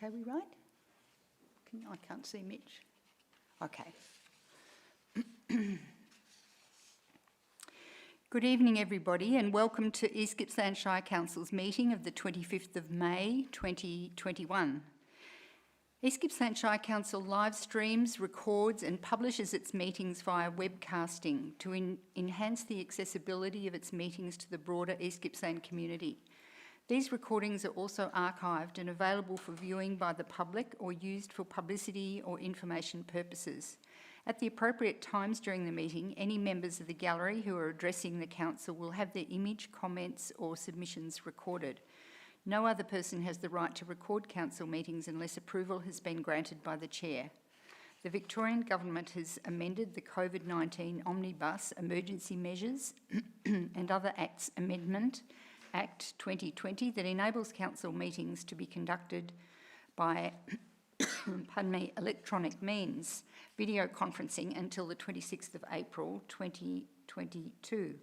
Okay, we right? I can't see Mitch. Okay. Good evening, everybody, and welcome to East Gippsland Shire Council's meeting of the 25th of May 2021. East Gippsland Shire Council live streams, records and publishes its meetings via webcasting to enhance the accessibility of its meetings to the broader East Gippsland community. These recordings are also archived and available for viewing by the public or used for publicity or information purposes. At the appropriate times during the meeting, any members of the gallery who are addressing the council will have their image, comments or submissions recorded. No other person has the right to record council meetings unless approval has been granted by the chair. The Victorian Government has amended the COVID-19 Omnibus Emergency Measures and Other Acts Amendment Act 2020 that enables council meetings to be conducted by electronic means, video conferencing until the 26th of April 2022.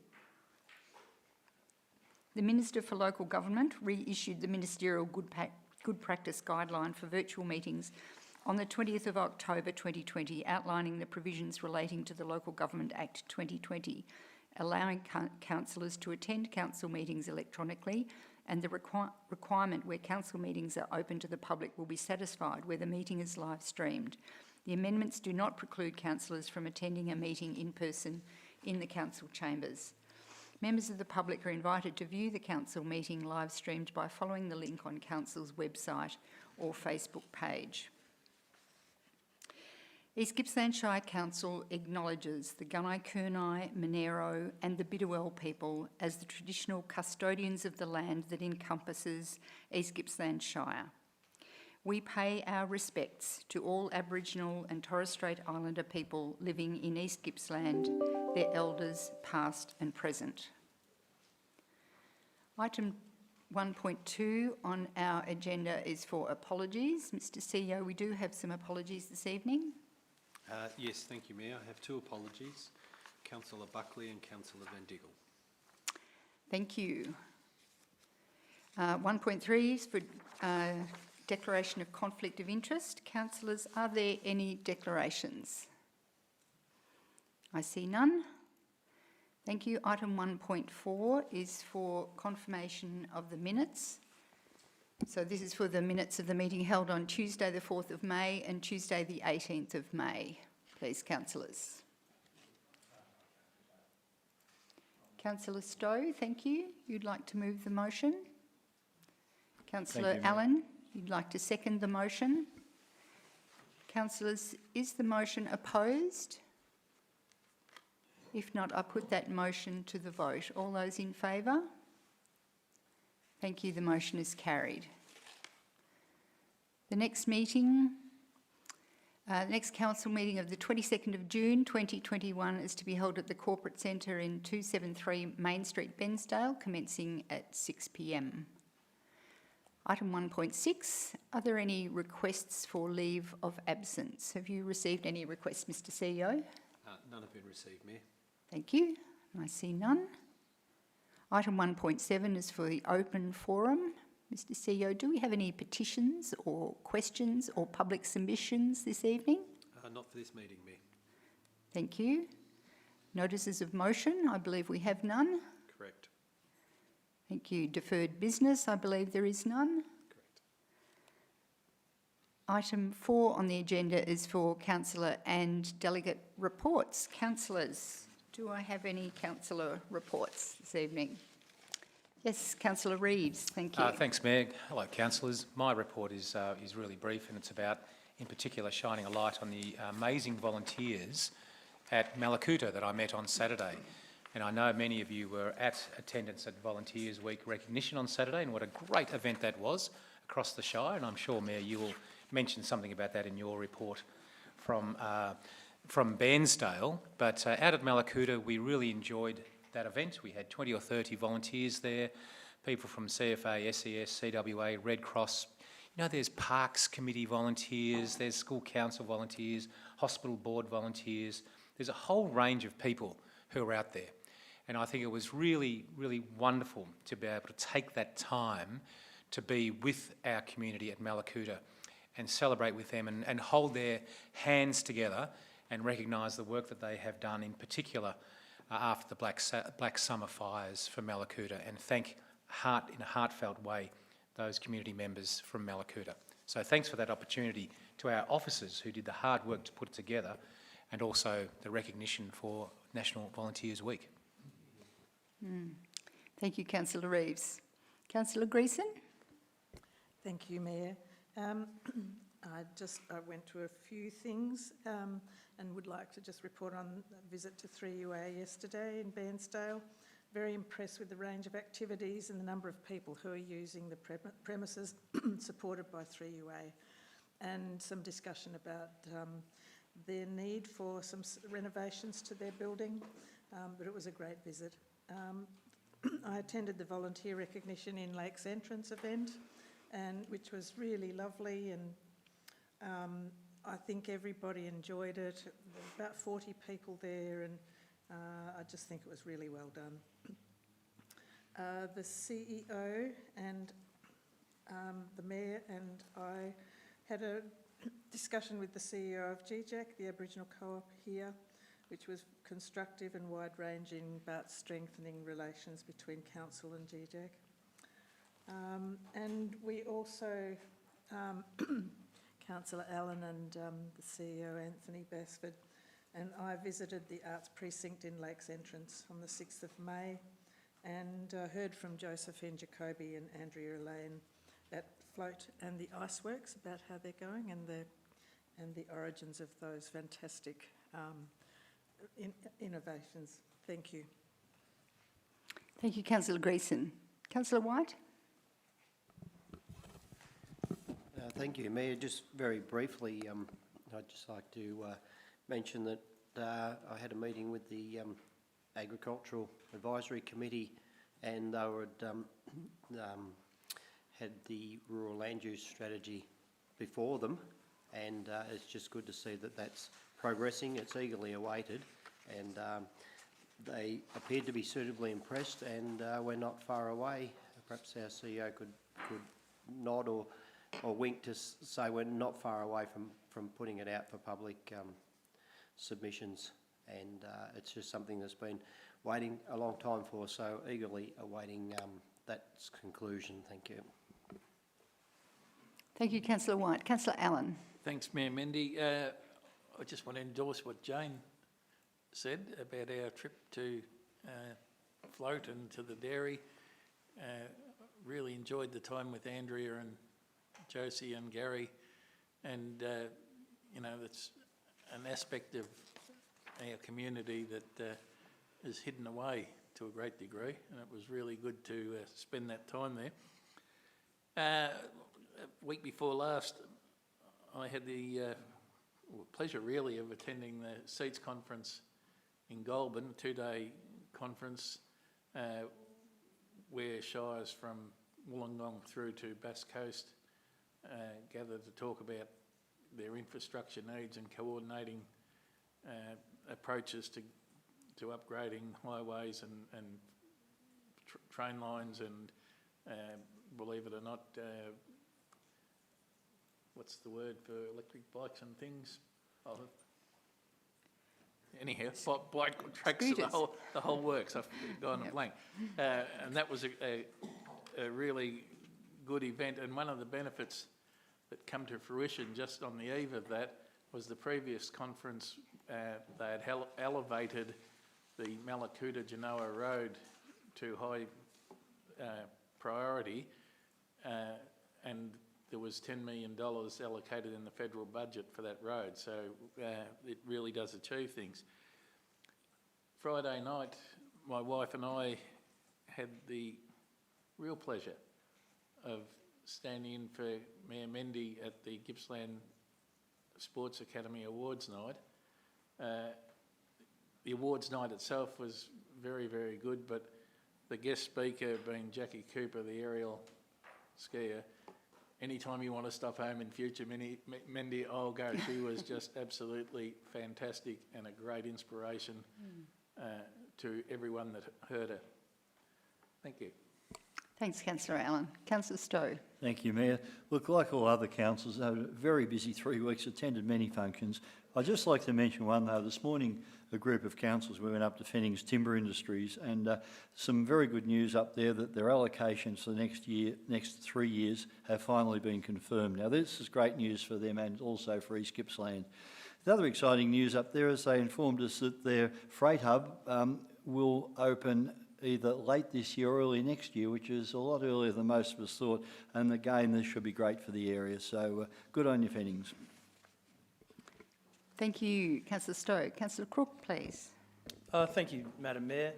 The Minister for Local Government reissued the Ministerial Good Practice Guideline for virtual meetings on the 20th of October 2020, outlining the provisions relating to the Local Government Act 2020, allowing councillors to attend council meetings electronically, and the requirement where council meetings are open to the public will be satisfied where the meeting is live streamed. The amendments do not preclude councillors from attending a meeting in person in the council chambers. Members of the public are invited to view the council meeting live streamed by following the link on council's website or Facebook page. East Gippsland Shire Council acknowledges the Gunai Kurnai, Monero and the Bidawal people as the traditional custodians of the land that encompasses East Gippsland Shire. We pay our respects to all Aboriginal and Torres Strait Islander people living in East Gippsland, their elders past and present. Item 1.2 on our agenda is for apologies. Mr. CEO, we do have some apologies this evening. Yes, thank you, Mayor. I have two apologies, Councillor Buckley and Councillor Van Diggle. Thank you. 1.3 is for declaration of conflict of interest. Councillors, are there any declarations? I see none. Thank you. Item 1.4 is for confirmation of the minutes. So this is for the minutes of the meeting held on Tuesday the 4th of May and Tuesday the 18th of May. Please, councillors. Councillor Stowe, thank you. You'd like to move the motion? Councillor Allen, you'd like to second the motion? Councillors, is the motion opposed? If not, I put that motion to the vote. All those in favour? Thank you, the motion is carried. The next meeting, next council meeting of the 22nd of June 2021 is to be held at the Corporate Centre in 273 Main Street, Bensdale, commencing at 6 p.m. Item 1.6, are there any requests for leave of absence? Have you received any requests, Mr. CEO? None have been received, Mayor. Thank you. I see none. Item 1.7 is for the open forum. Mr. CEO, do we have any petitions or questions or public submissions this evening? Not for this meeting, Mayor. Thank you. Notices of motion, I believe we have none. Correct. Thank you. Deferred business, I believe there is none. Correct. Item 4 on the agenda is for councillor and delegate reports. Councillors, do I have any councillor reports this evening? Yes, Councillor Reeves, thank you. Thanks, Mayor. Hello, councillors. My report is really brief, and it's about, in particular, shining a light on the amazing volunteers at Malakuta that I met on Saturday. And I know many of you were at attendance at Volunteers Week recognition on Saturday, and what a great event that was across the Shire. And I'm sure, Mayor, you will mention something about that in your report from Bairnsdale. But out at Malakuta, we really enjoyed that event. We had 20 or 30 volunteers there, people from CFA, SES, CWA, Red Cross. You know, there's Parks Committee volunteers, there's School Council volunteers, Hospital Board volunteers. There's a whole range of people who are out there. And I think it was really, really wonderful to be able to take that time to be with our community at Malakuta and celebrate with them and hold their hands together and recognise the work that they have done, in particular after the Black Summer fires for Mallacoota, and thank in a heartfelt way those community members from Mallacoota. So thanks for that opportunity to our officers who did the hard work to put it together, and also the recognition for National Volunteers Week. Thank you, Councillor Reeves. Councillor Greeson? Thank you, Mayor. I went to a few things and would like to just report on a visit to 3UA yesterday in Bairnsdale. Very impressed with the range of activities and the number of people who are using the premises supported by 3UA, and some discussion about their need for some renovations to their building, but it was a great visit. I attended the volunteer recognition in Lakes Entrance event, which was really lovely, and I think everybody enjoyed it. There were about 40 people there, and I just think it was really well done. The CEO and the Mayor and I had a discussion with the CEO of GJAC, the Aboriginal Co-op here, which was constructive and wide-ranging about strengthening relations between Council and GJAC. And we also, Councillor Allen and the CEO Anthony Basford and I visited the Arts Precinct in Lakes Entrance on the 6th of May, and heard from Josephine Jacoby and Andrea Elaine at Float and the Iceworks about how they're going and the origins of those fantastic innovations. Thank you. Thank you, Councillor Greeson. Councillor White? Thank you, Mayor. Just very briefly, I'd just like to mention that I had a meeting with the Agricultural Advisory Committee, and they had the rural land use strategy before them, and it's just good to see that that's progressing. It's eagerly awaited, and they appeared to be suitably impressed, and we're not far away. Perhaps our CEO could nod or wink to say we're not far away from putting it out for public submissions, and it's just something that's been waiting a long time for, so eagerly awaiting that conclusion. Thank you. Thank you, Councillor White. Councillor Allen? Thanks, Mayor Mendy. I just want to endorse what Jane said about our trip to Float and to the dairy. Really enjoyed the time with Andrea and Josie and Gary, and you know, that's an aspect of our community that is hidden away to a great degree, and it was really good to spend that time there. A week before last, I had the pleasure really of attending the Seats conference in Goulburn, a 2-day conference where shires from Wollongong through to Bass Coast gathered to talk about their infrastructure needs and coordinating approaches to upgrading highways and train lines and, believe it or not, what's the word for electric bikes and things? Oh, anyhow, bike tracks, the whole works. I've gone a blank. And that was a really good event, and one of the benefits that come to fruition just on the eve of that was the previous conference. They had elevated the Mallacoota-Genoa Road to high priority, and there was $10 million allocated in the federal budget for that road, so it really does achieve things. Friday night, my wife and I had the real pleasure of standing in for Mayor Mendy at the Gippsland Sports Academy Awards night. The awards night itself was very, very good, but the guest speaker being Jackie Cooper, the aerial skier, anytime you want to stop home in future, Mendy, I'll go. She was just absolutely fantastic and a great inspiration to everyone that heard her. Thank you. Thanks, Councillor Allen. Councillor Stowe. Thank you, Mayor. Look, like all other councils, I had a very busy 3 weeks, attended many functions. I'd just like to mention one, though. This morning, a group of councils, we went up to Fennings Timber Industries, and some very good news up there that their allocations for the next 3 years have finally been confirmed. Now, this is great news for them and also for East Gippsland. The other exciting news up there is they informed us that their freight hub will open either late this year or early next year, which is a lot earlier than most of us thought. And again, this should be great for the area. So good on you, Fennings. Thank you, Councillor Stowe. Councillor Crook, please. Thank you, Madam Mayor.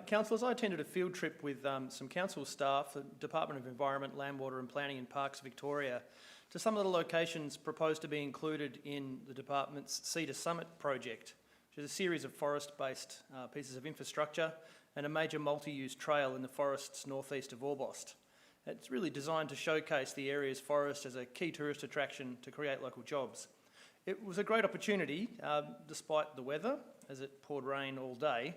Councillors, I attended a field trip with some council staff, the Department of Environment, Land, Water and Planning and Parks Victoria, to some of the locations proposed to be included in the department's Cedar Summit project, which is a series of forest-based pieces of infrastructure and a major multi-use trail in the forests northeast of Orbost. It's really designed to showcase the area's forest as a key tourist attraction to create local jobs. It was a great opportunity, despite the weather, as it poured rain all day,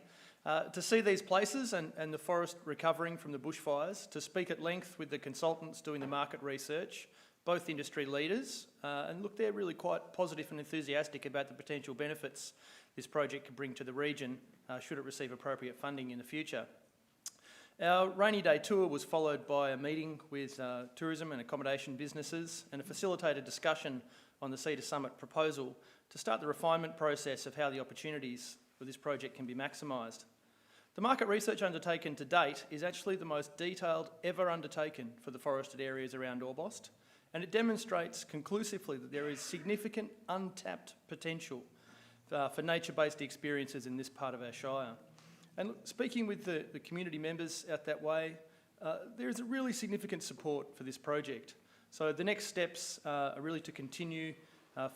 to see these places and the forest recovering from the bushfires, to speak at length with the consultants doing the market research, both industry leaders, and look, they're really quite positive and enthusiastic about the potential benefits this project could bring to the region should it receive appropriate funding in the future. Our rainy day tour was followed by a meeting with tourism and accommodation businesses and a facilitated discussion on the Cedar Summit proposal to start the refinement process of how the opportunities for this project can be maximised. The market research undertaken to date is actually the most detailed ever undertaken for the forested areas around Orbost, and it demonstrates conclusively that there is significant untapped potential for nature-based experiences in this part of our Shire. And look, speaking with the community members out that way, there is a really significant support for this project. So the next steps are really to continue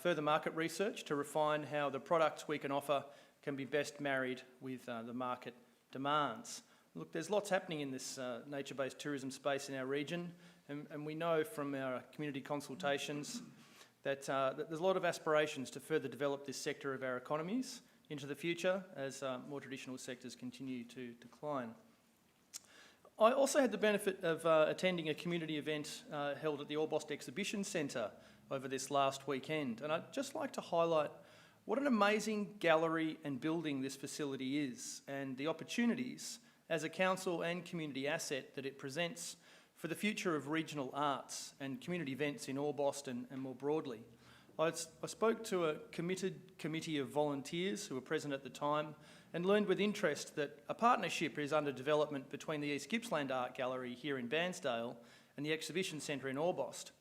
further market research to refine how the products we can offer can be best married with the market demands. Look, there's lots happening in this nature-based tourism space in our region, and we know from our community consultations that there's a lot of aspirations to further develop this sector of our economies into the future as more traditional sectors continue to decline. I also had the benefit of attending a community event held at the Orbost Exhibition Centre over this last weekend, and I'd just like to highlight what an amazing gallery and building this facility is, and the opportunities as a council and community asset that it presents for the future of regional arts and community events in Orbost and more broadly. I spoke to a committed committee of volunteers who were present at the time and learned with interest that a partnership is under development between the East Gippsland Art Gallery here in Bairnsdale and the Exhibition Centre in Orbost,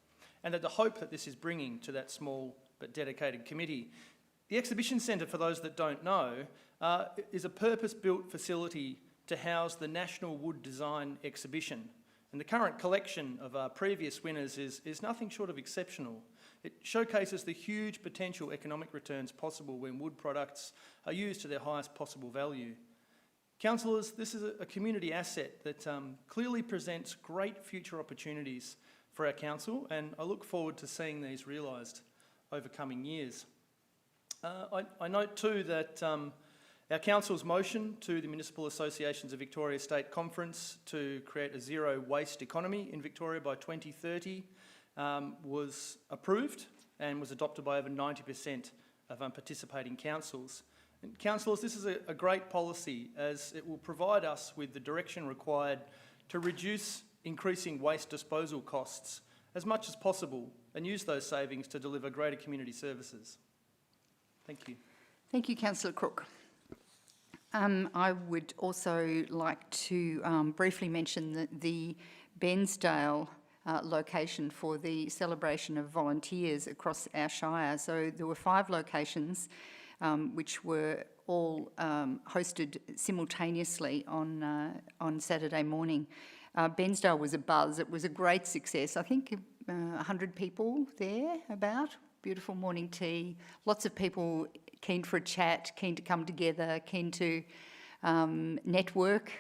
and that the hope that this is bringing to that small but dedicated committee. The Exhibition Centre, for those that don't know, is a purpose-built facility to house the National Wood Design Exhibition. And the current collection of previous winners is nothing short of exceptional. It showcases the huge potential economic returns possible when wood products are used to their highest possible value. Councillors, this is a community asset that clearly presents great future opportunities for our council, and I look forward to seeing these realised over coming years. I note too that our council's motion to the Municipal Associations of Victoria State Conference to create a zero waste economy in Victoria by 2030 was approved and was adopted by over 90% of participating councils. And councillors, this is a great policy as it will provide us with the direction required to reduce increasing waste disposal costs as much as possible and use those savings to deliver greater community services. Thank you. Thank you, Councillor Crook. I would also like to briefly mention the Bairnsdale location for the celebration of volunteers across our Shire. So there were 5 locations which were all hosted simultaneously on Saturday morning. Bairnsdale was a buzz. It was a great success. I think 100 people there about. Beautiful morning tea. Lots of people keen for a chat, keen to come together, keen to network.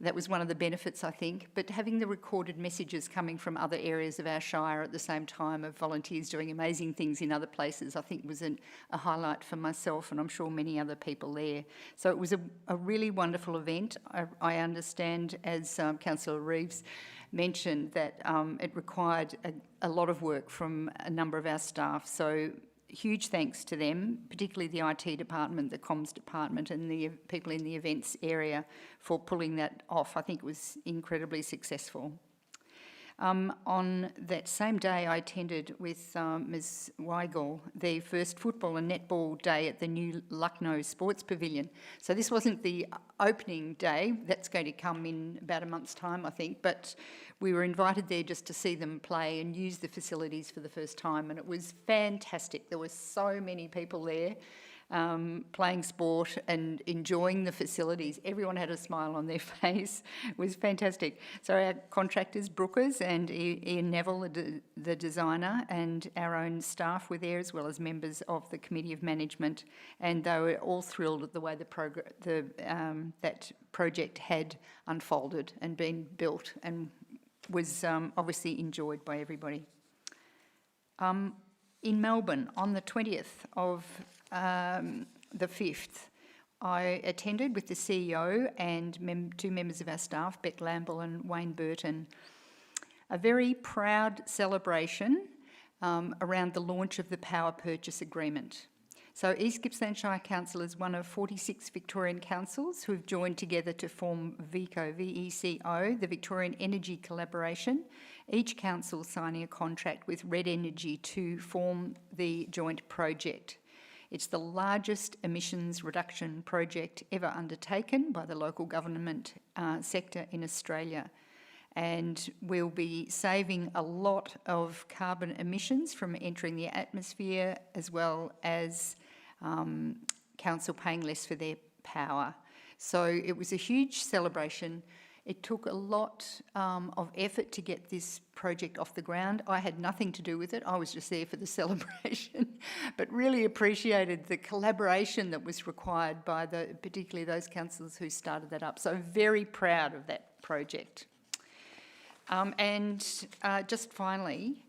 That was one of the benefits, I think. But having the recorded messages coming from other areas of our Shire at the same time of volunteers doing amazing things in other places, I think was a highlight for myself and I'm sure many other people there. So it was a really wonderful event. I understand, as Councillor Reeves mentioned, that it required a lot of work from a number of our staff. So huge thanks to them, particularly the IT department, the comms department and the people in the events area for pulling that off. I think it was incredibly successful. On that same day, I attended with Ms Weigel the first football and netball day at the new Lucknow Sports Pavilion. So this wasn't the opening day, that's going to come in about a month's time, I think, but we were invited there just to see them play and use the facilities for the first time, and it was fantastic. There were so many people there playing sport and enjoying the facilities. Everyone had a smile on their face. It was fantastic. So our contractors, Brookers and Ian Neville, the designer, and our own staff were there, as well as members of the Committee of Management, and they were all thrilled at the way that project had unfolded and been built and was obviously enjoyed by everybody. In Melbourne, on the 20th of the 5th, I attended with the CEO and two members of our staff, Beck Lamble and Wayne Burton, a very proud celebration around the launch of the Power Purchase Agreement. So East Gippsland Shire Council is one of 46 Victorian councils who have joined together to form VECO, V-E-C-O, the Victorian Energy Collaboration, each council signing a contract with Red Energy to form the joint project. It's the largest emissions reduction project ever undertaken by the local government sector in Australia. And we'll be saving a lot of carbon emissions from entering the atmosphere, as well as council paying less for their power. So it was a huge celebration. It took a lot of effort to get this project off the ground. I had nothing to do with it. I was just there for the celebration, but really appreciated the collaboration that was required by particularly those councillors who started that up. So very proud of that project. Just finally,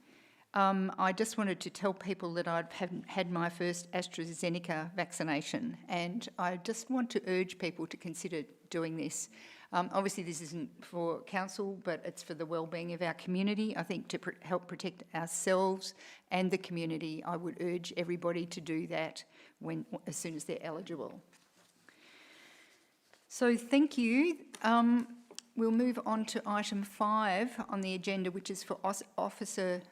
I just wanted to tell people that I'd had my first AstraZeneca vaccination, and I just want to urge people to consider doing this. Obviously, this isn't for council, but it's for the well-being of our community. I think to help protect ourselves and the community, I would urge everybody to do that as soon as they're eligible. So thank you. We'll move on to item 5 on the agenda, which is for officer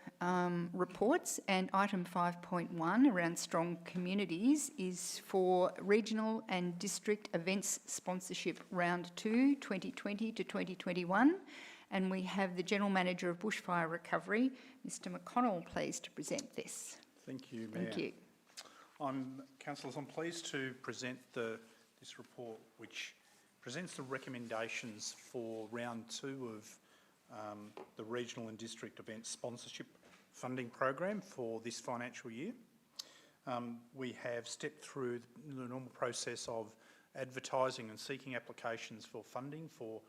reports, and item 5.1 around strong communities is for regional and district events sponsorship round 2, 2020 to 2021. And we have the General Manager of Bushfire Recovery, Mr McConnell, pleased to present this. Thank you, Mayor. Thank you. Councillors, I'm pleased to present this report, which presents the recommendations for round 2 of the regional and district event sponsorship funding program for this financial year. We have stepped through the normal process of advertising and seeking applications for funding for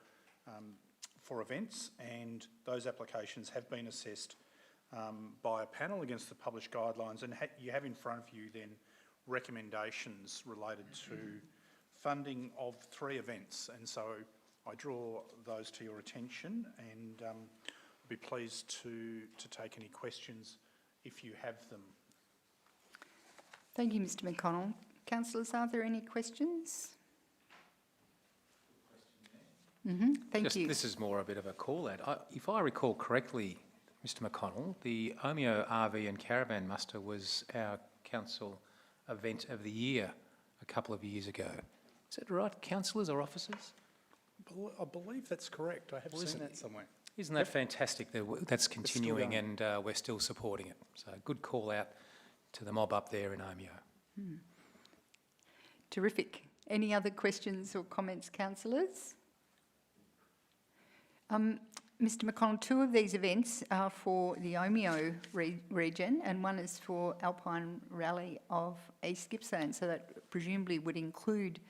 events, and those applications have been assessed by a panel against the published guidelines, and you have in front of you then recommendations related to funding of 3 events, and so I draw those to your attention, and I'll be pleased to take any questions if you have them. Thank you, Mr McConnell. Councillors, are there any questions? Thank you. This is more a bit of a call out. If I recall correctly, Mr McConnell, the Omeo RV and Caravan Muster was our council event of the year a couple of years ago. Is that right, councillors or officers? I believe that's correct. I have seen that somewhere. Isn't that fantastic? That's continuing, and we're still supporting it. So good call out to the mob up there in Omeo. Terrific. Any other questions or comments, councillors? Mr McConnell, 2 of these events are for the Omeo region, and one is for Alpine Rally of East Gippsland, so that presumably would include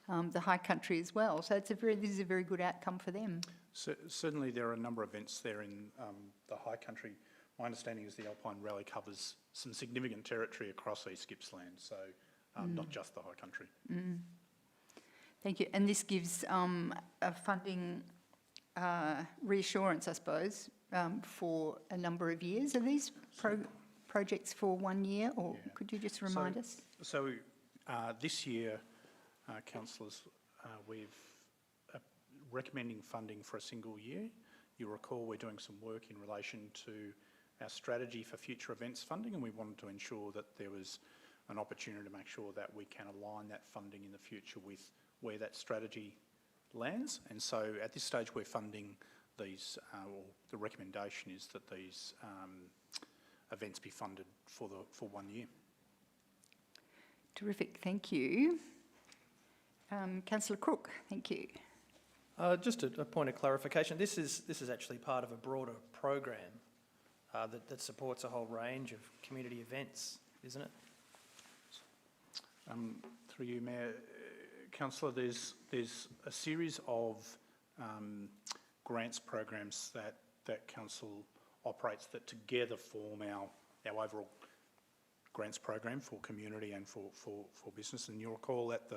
the high country as well. So this is a very good outcome for them. Certainly there are a number of events there in the high country. My understanding is the Alpine Rally covers some significant territory across East Gippsland, so not just the high country. Thank you. And this gives a funding reassurance, I suppose, for a number of years. Are these projects for 1 year, or could you just remind us? So this year, councillors, we're recommending funding for a single year. You'll recall we're doing some work in relation to our strategy for future events funding, and we wanted to ensure that there was an opportunity to make sure that we can align that funding in the future with where that strategy lands. And so at this stage we're funding these, or the recommendation is that these events be funded for 1 year. Terrific, thank you. Councillor Crook, thank you. Just a point of clarification. This is actually part of a broader program that supports a whole range of community events, isn't it? Through you, Mayor. Councillor, there's a series of grants programs that Council operates that together form our overall grants program for community and for business. And you'll recall at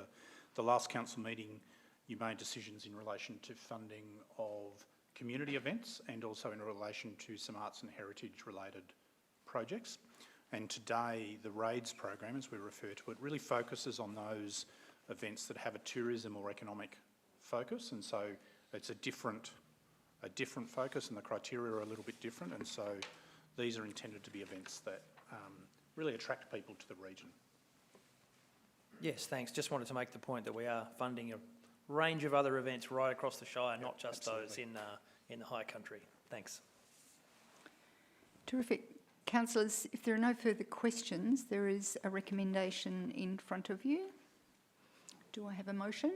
the last council meeting you made decisions in relation to funding of community events and also in relation to some arts and heritage related projects. And today the RAIDS program, as we refer to it, really focuses on those events that have a tourism or economic focus, and so it's a different focus, and the criteria are a little bit different, and so these are intended to be events that really attract people to the region. Yes, thanks. Just wanted to make the point that we are funding a range of other events right across the Shire, not just those in the high country. Thanks. Terrific. Councillors, if there are no further questions, there is a recommendation in front of you. Do I have a motion?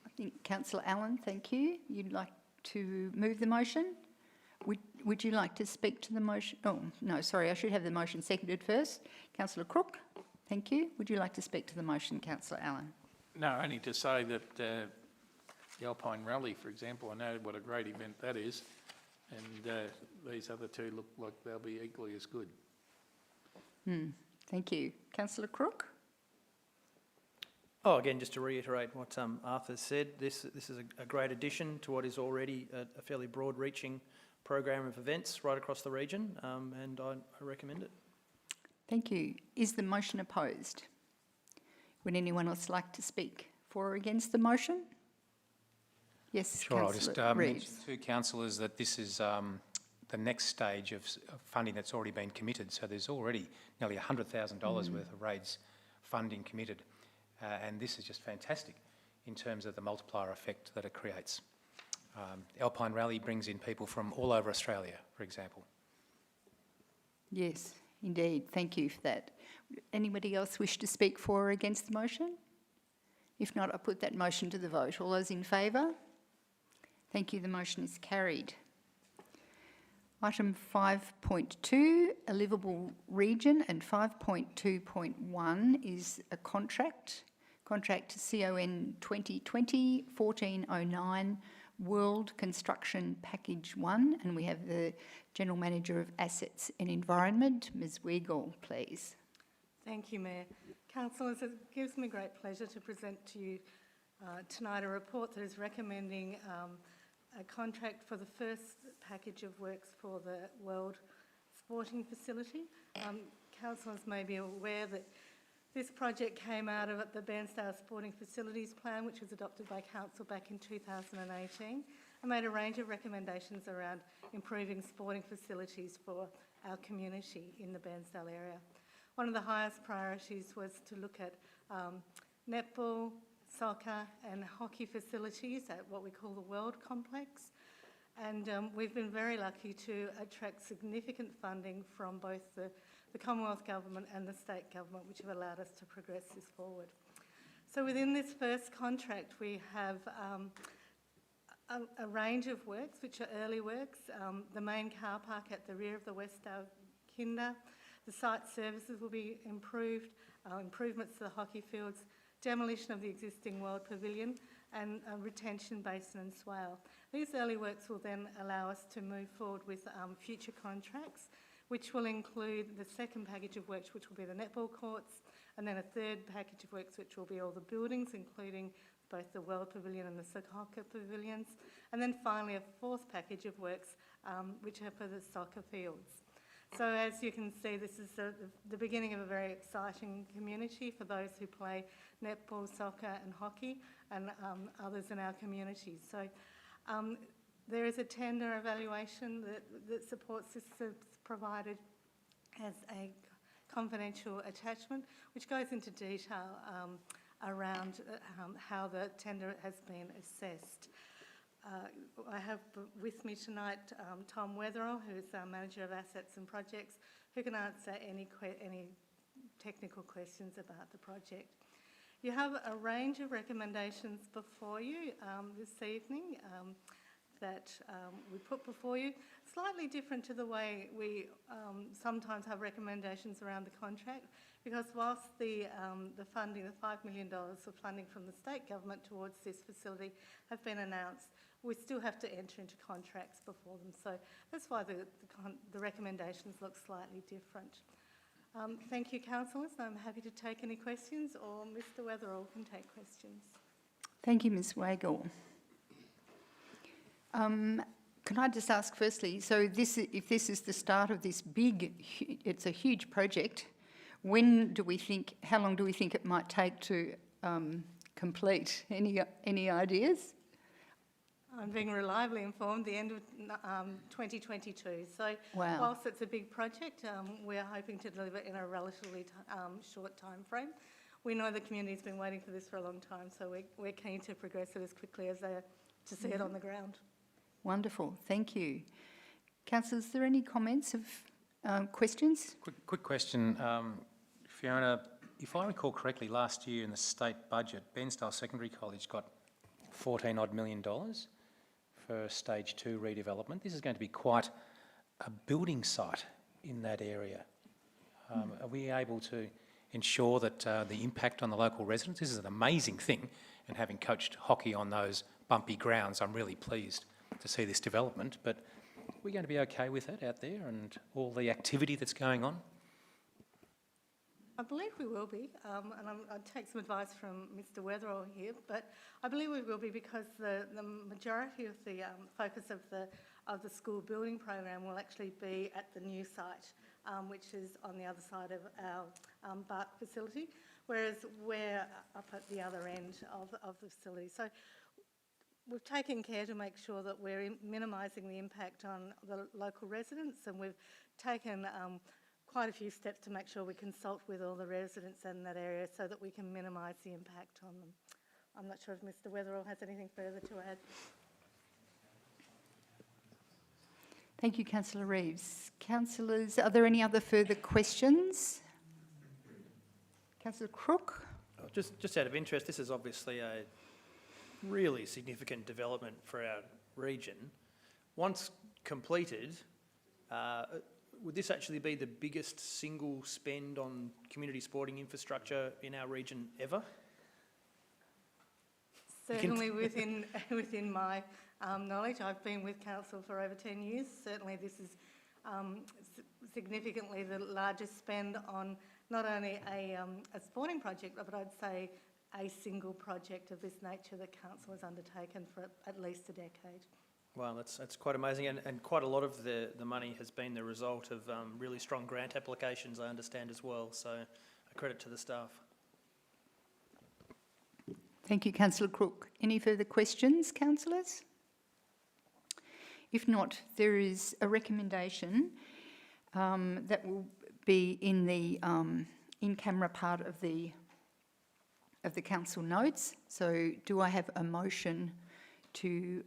I think Councillor Allen, thank you. You'd like to move the motion? Would you like to speak to the motion? Oh, no, sorry, I should have the motion seconded first. Councillor Crook, thank you. Would you like to speak to the motion, Councillor Allen? No, only to say that the Alpine Rally, for example, I know what a great event that is, and these other two look like they'll be equally as good. Thank you. Councillor Crook? Oh, again, just to reiterate what Arthur said, this is a great addition to what is already a fairly broad-reaching program of events right across the region, and I recommend it. Thank you. Is the motion opposed? Would anyone else like to speak for or against the motion? Yes, Sure, I'll just Councillor mention Reeves. to councillors that this is the next stage of funding that's already been committed. So there's already nearly $100,000 worth of RAIDS funding committed. And this is just fantastic in terms of the multiplier effect that it creates. Alpine Rally brings in people from all over Australia, for example. Yes, indeed. Thank you for that. Anybody else wish to speak for or against the motion? If not, I'll put that motion to the vote. All those in favour? Thank you. The motion is carried. Item 5.2, a livable region, and 5.2.1 is a contract CON 2020-1409, World Construction Package 1, and we have the General Manager of Assets and Environment, Ms Weigel, please. Thank you, Mayor. Councillors, it gives me great pleasure to present to you tonight a report that is recommending a contract for the first package of works for the World Sporting Facility. Councillors may be aware that this project came out of the Bairnsdale Sporting Facilities Plan, which was adopted by Council back in 2018, and made a range of recommendations around improving sporting facilities for our community in the Bairnsdale area. One of the highest priorities was to look at netball, soccer and hockey facilities at what we call the World Complex. And we've been very lucky to attract significant funding from both the Commonwealth Government and the State Government, which have allowed us to progress this forward. So within this first contract, we have a range of works, which are early works, the main car park at the rear of the Westdale Kinder. The site services will be improved, improvements to the hockey fields, demolition of the existing World Pavilion, and a retention basin and swale. These early works will then allow us to move forward with future contracts, which will include the second package of works, which will be the netball courts, and then a third package of works, which will be all the buildings, including both the World Pavilion and the soccer pavilions, and then finally a fourth package of works, which are for the soccer fields. So as you can see, this is the beginning of a very exciting community for those who play netball, soccer and hockey, and others in our community. So there is a tender evaluation that supports this, provided as a confidential attachment, which goes into detail around how the tender has been assessed. I have with me tonight Tom Wetherell, who's our Manager of Assets and Projects, who can answer any technical questions about the project. You have a range of recommendations before you this evening that we put before you, slightly different to the way we sometimes have recommendations around the contract, because whilst the funding, the $5 million of funding from the state government towards this facility have been announced, we still have to enter into contracts before them. So that's why the recommendations look slightly different. Thank you, councillors. I'm happy to take any questions, or Mr Wetherell can take questions. Thank you, Ms Wagle. Can I just ask firstly, so if this is the start of this it's a huge project, how long do we think it might take to complete? Any ideas? I'm being reliably informed, the end of 2022. So wow. Whilst it's a big project, we're hoping to deliver in a relatively short time frame. We know the community's been waiting for this for a long time, so we're keen to progress it as quickly as to see it on the ground. Wonderful, thank you. Councillors, is there any comments of questions? Quick question, Fiona. If I recall correctly, last year in the state budget, Bairnsdale Secondary College got $14 odd million for stage 2 redevelopment. This is going to be quite a building site in that area. Are we able to ensure that the impact on the local residents? This is an amazing thing, and having coached hockey on those bumpy grounds, I'm really pleased to see this development, but are we going to be okay with it out there and all the activity that's going on? I believe we will be, and I'll take some advice from Mr Wetherell here, but I believe we will be because the majority of the focus of the school building program will actually be at the new site, which is on the other side of our Bark facility, whereas we're up at the other end of the facility. So we've taken care to make sure that we're minimising the impact on the local residents, and we've taken quite a few steps to make sure we consult with all the residents in that area so that we can minimise the impact on them. I'm not sure if Mr Wetherell has anything further to add. Thank you, Councillor Reeves. Councillors, are there any other further questions? Councillor Crook? Just out of interest, this is obviously a really significant development for our region. Once completed, would this actually be the biggest single spend on community sporting infrastructure in our region ever? Certainly within my knowledge. I've been with council for over 10 years. Certainly this is significantly the largest spend on not only a sporting project, but I'd say a single project of this nature that council has undertaken for at least a decade. Wow, that's quite amazing, and quite a lot of the money has been the result of really strong grant applications, I understand as well, so a credit to the staff. Thank you, Councillor Crook. Any further questions, councillors? If not, there is a recommendation that will be in the in-camera part of the council notes. So do I have a motion to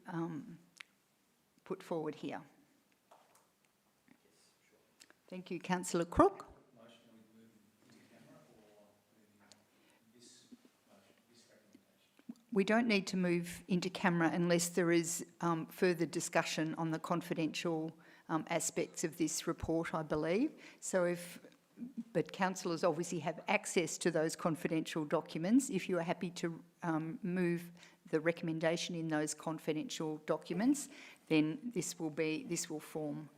put forward here? Thank you, Councillor Crook. We don't need to move into camera unless there is further discussion on the confidential aspects of this report, I believe. So if but councillors obviously have access to those confidential documents. If you are happy to move the recommendation in those confidential documents, then this will form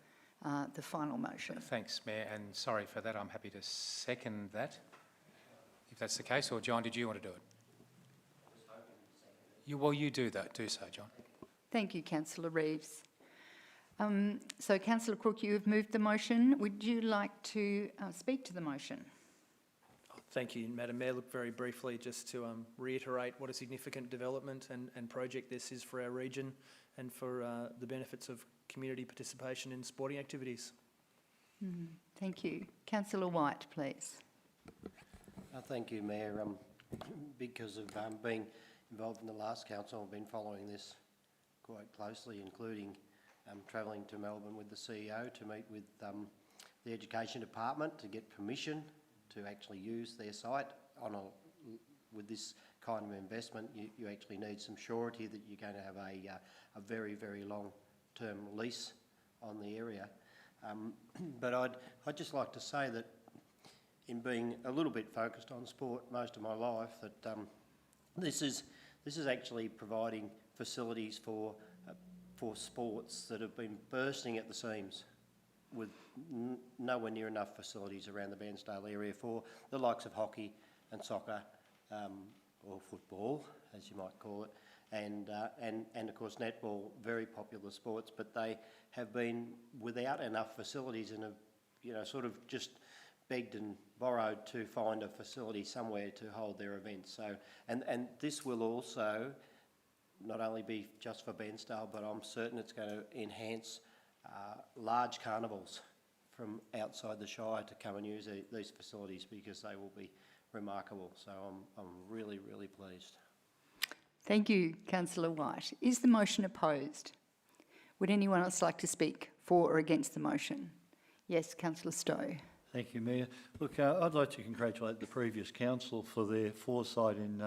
the final motion. Thanks, Mayor, and sorry for that. I'm happy to second that, if that's the case. Or John, did you want to do it? You do that. Do so, John. Thank you, Councillor Reeves. So, Councillor Crook, you have moved the motion. Would you like to speak to the motion? Thank you, Madam Mayor. Look, very briefly, just to reiterate what a significant development and project this is for our region and for the benefits of community participation in sporting activities. Thank you. Councillor White, please. Thank you, Mayor. Because of being involved in the last council, I've been following this quite closely, including travelling to Melbourne with the CEO to meet with the Education Department to get permission to actually use their site. With this kind of investment, you actually need some surety that you're going to have a very, very long-term lease on the area. But I'd just like to say that in being a little bit focused on sport most of my life, that this is actually providing facilities for sports that have been bursting at the seams, with nowhere near enough facilities around the Bairnsdale area for the likes of hockey and soccer, or football, as you might call it, and of course netball, very popular sports, but they have been without enough facilities and have, sort of just begged and borrowed to find a facility somewhere to hold their events. So, and this will also not only be just for Bairnsdale, but I'm certain it's going to enhance large carnivals from outside the Shire to come and use these facilities, because they will be remarkable. So I'm really, really pleased. Thank you, Councillor White. Is the motion opposed? Would anyone else like to speak for or against the motion? Yes, Councillor Stowe. Thank you, Mayor. Look, I'd like to congratulate the previous council for their foresight in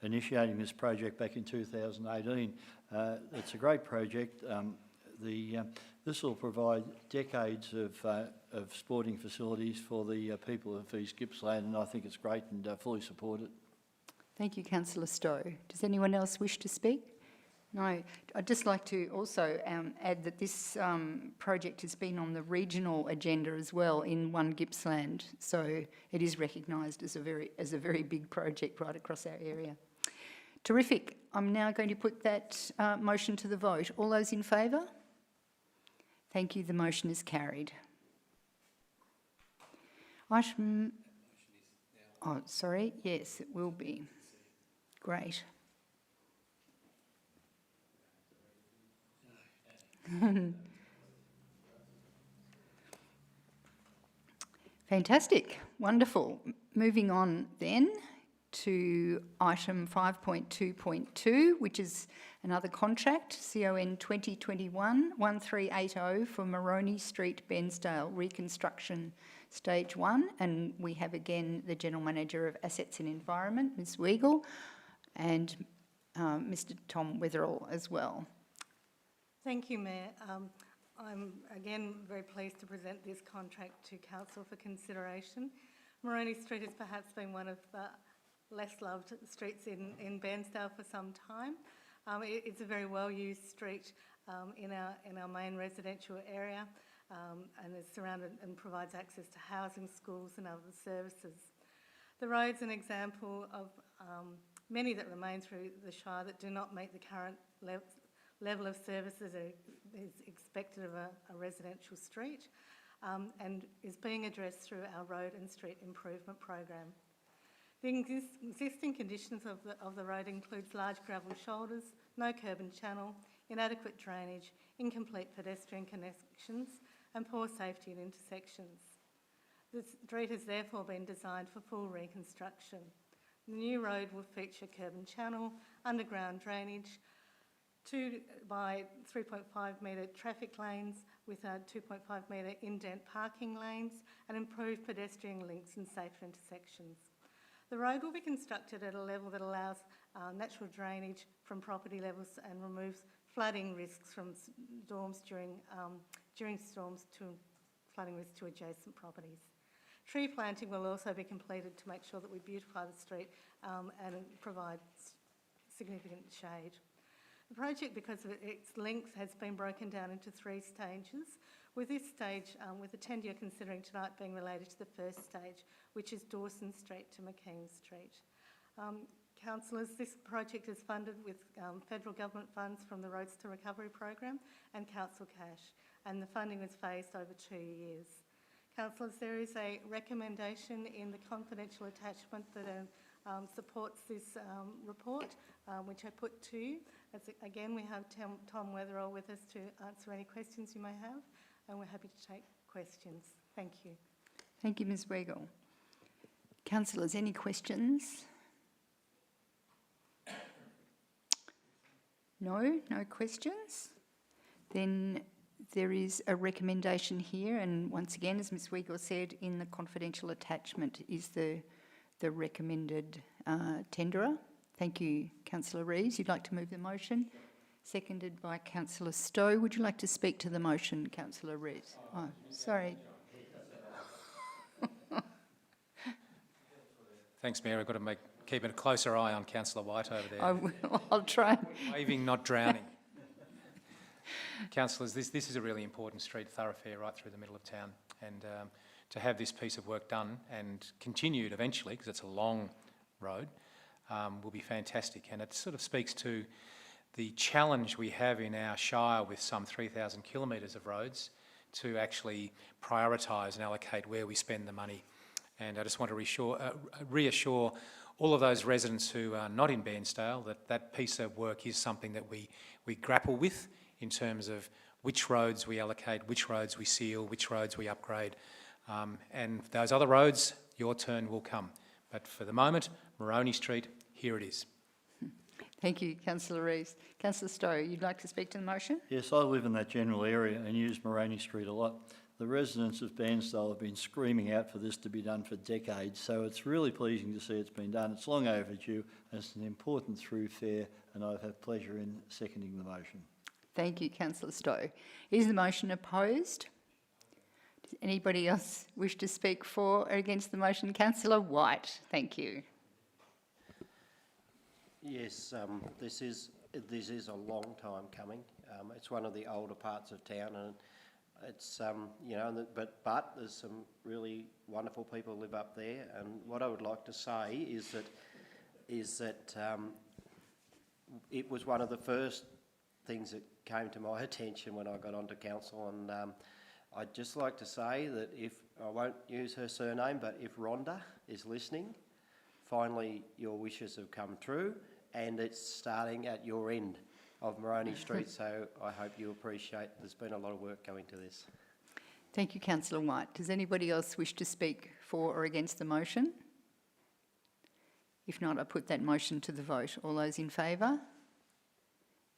initiating this project back in 2018. It's a great project. This will provide decades of sporting facilities for the people of East Gippsland, and I think it's great and fully support it. Thank you, Councillor Stowe. Does anyone else wish to speak? No. I'd just like to also add that this project has been on the regional agenda as well in One Gippsland, so it is recognised as a very big project right across our area. Terrific. I'm now going to put that motion to the vote. All those in favour? Thank you. The motion is carried. Item... Oh, sorry. Yes, it will be. Great. Fantastic. Wonderful. Moving on then to item 5.2.2, which is another contract, CON 2021-1380 for Maroney Street, Bairnsdale, reconstruction stage 1. And we have again the General Manager of Assets and Environment, Ms Weigel, and Mr Tom Wetherell as well. Thank you, Mayor. I'm again very pleased to present this contract to Council for consideration. Maroney Street has perhaps been one of the less loved streets in Bairnsdale for some time. It's a very well-used street in our main residential area, and is surrounded and provides access to housing, schools and other services. The road's an example of many that remain through the Shire that do not meet the current level of services that is expected of a residential street, and is being addressed through our road and street improvement program. The existing conditions of the road includes large gravel shoulders, no curb and channel, inadequate drainage, incomplete pedestrian connections and poor safety at intersections. The street has therefore been designed for full reconstruction. The new road will feature curb and channel, underground drainage, 2 by 3.5 metre traffic lanes with 2.5 metre indent parking lanes and improved pedestrian links and safer intersections. The road will be constructed at a level that allows natural drainage from property levels and removes flooding risks from storms during storms to flooding risks to adjacent properties. Tree planting will also be completed to make sure that we beautify the street and provide significant shade. The project, because of its length, has been broken down into 3 stages, with this stage, with the tender you're considering tonight being related to the first stage, which is Dawson Street to McKean Street. Councillors, this project is funded with federal government funds from the Roads to Recovery program and council cash, and the funding was phased over 2 years. Councillors, there is a recommendation in the confidential attachment that supports this report, which I put to you. Again, we have Tom Weatherall with us to answer any questions you may have, and we're happy to take questions. Thank you. Thank you, Ms Weigel. Councillors, any questions? No questions? Then there is a recommendation here, and once again, as Ms Weigel said, in the confidential attachment is the recommended tenderer. Thank you, Councillor Reeves. You'd like to move the motion? Seconded by Councillor Stowe. Would you like to speak to the motion, Councillor Reeves? Oh, sorry. Thanks, Mayor. I've got to keep a closer eye on Councillor White over there. I'll try. Waving, not drowning. Councillors, this is a really important street thoroughfare right through the middle of town, and to have this piece of work done and continued eventually, because it's a long road, will be fantastic. And it sort of speaks to the challenge we have in our Shire with some 3,000 kilometres of roads to actually prioritise and allocate where we spend the money. And I just want to reassure all of those residents who are not in Bairnsdale that that piece of work is something that we grapple with in terms of which roads we allocate, which roads we seal, which roads we upgrade. And those other roads, your turn will come. But for the moment, Moroney Street, here it is. Thank you, Councillor Reeves. Councillor Stowe, you'd like to speak to the motion? Yes, I live in that general area and use Moroney Street a lot. The residents of Bairnsdale have been screaming out for this to be done for decades, so it's really pleasing to see it's been done. It's long overdue, and it's an important thoroughfare, and I have pleasure in seconding the motion. Thank you, Councillor Stowe. Is the motion opposed? Does anybody else wish to speak for or against the motion? Councillor White, thank you. Yes, this is a long time coming. It's one of the older parts of town, and it's but there's some really wonderful people who live up there. And what I would like to say is that it was one of the first things that came to my attention when I got onto council, and I'd just like to say that if I won't use her surname, but if Rhonda is listening, finally your wishes have come true, and it's starting at your end of Moroney Street, so I hope you appreciate there's been a lot of work going to this. Thank you, Councillor White. Does anybody else wish to speak for or against the motion? If not, I put that motion to the vote. All those in favour?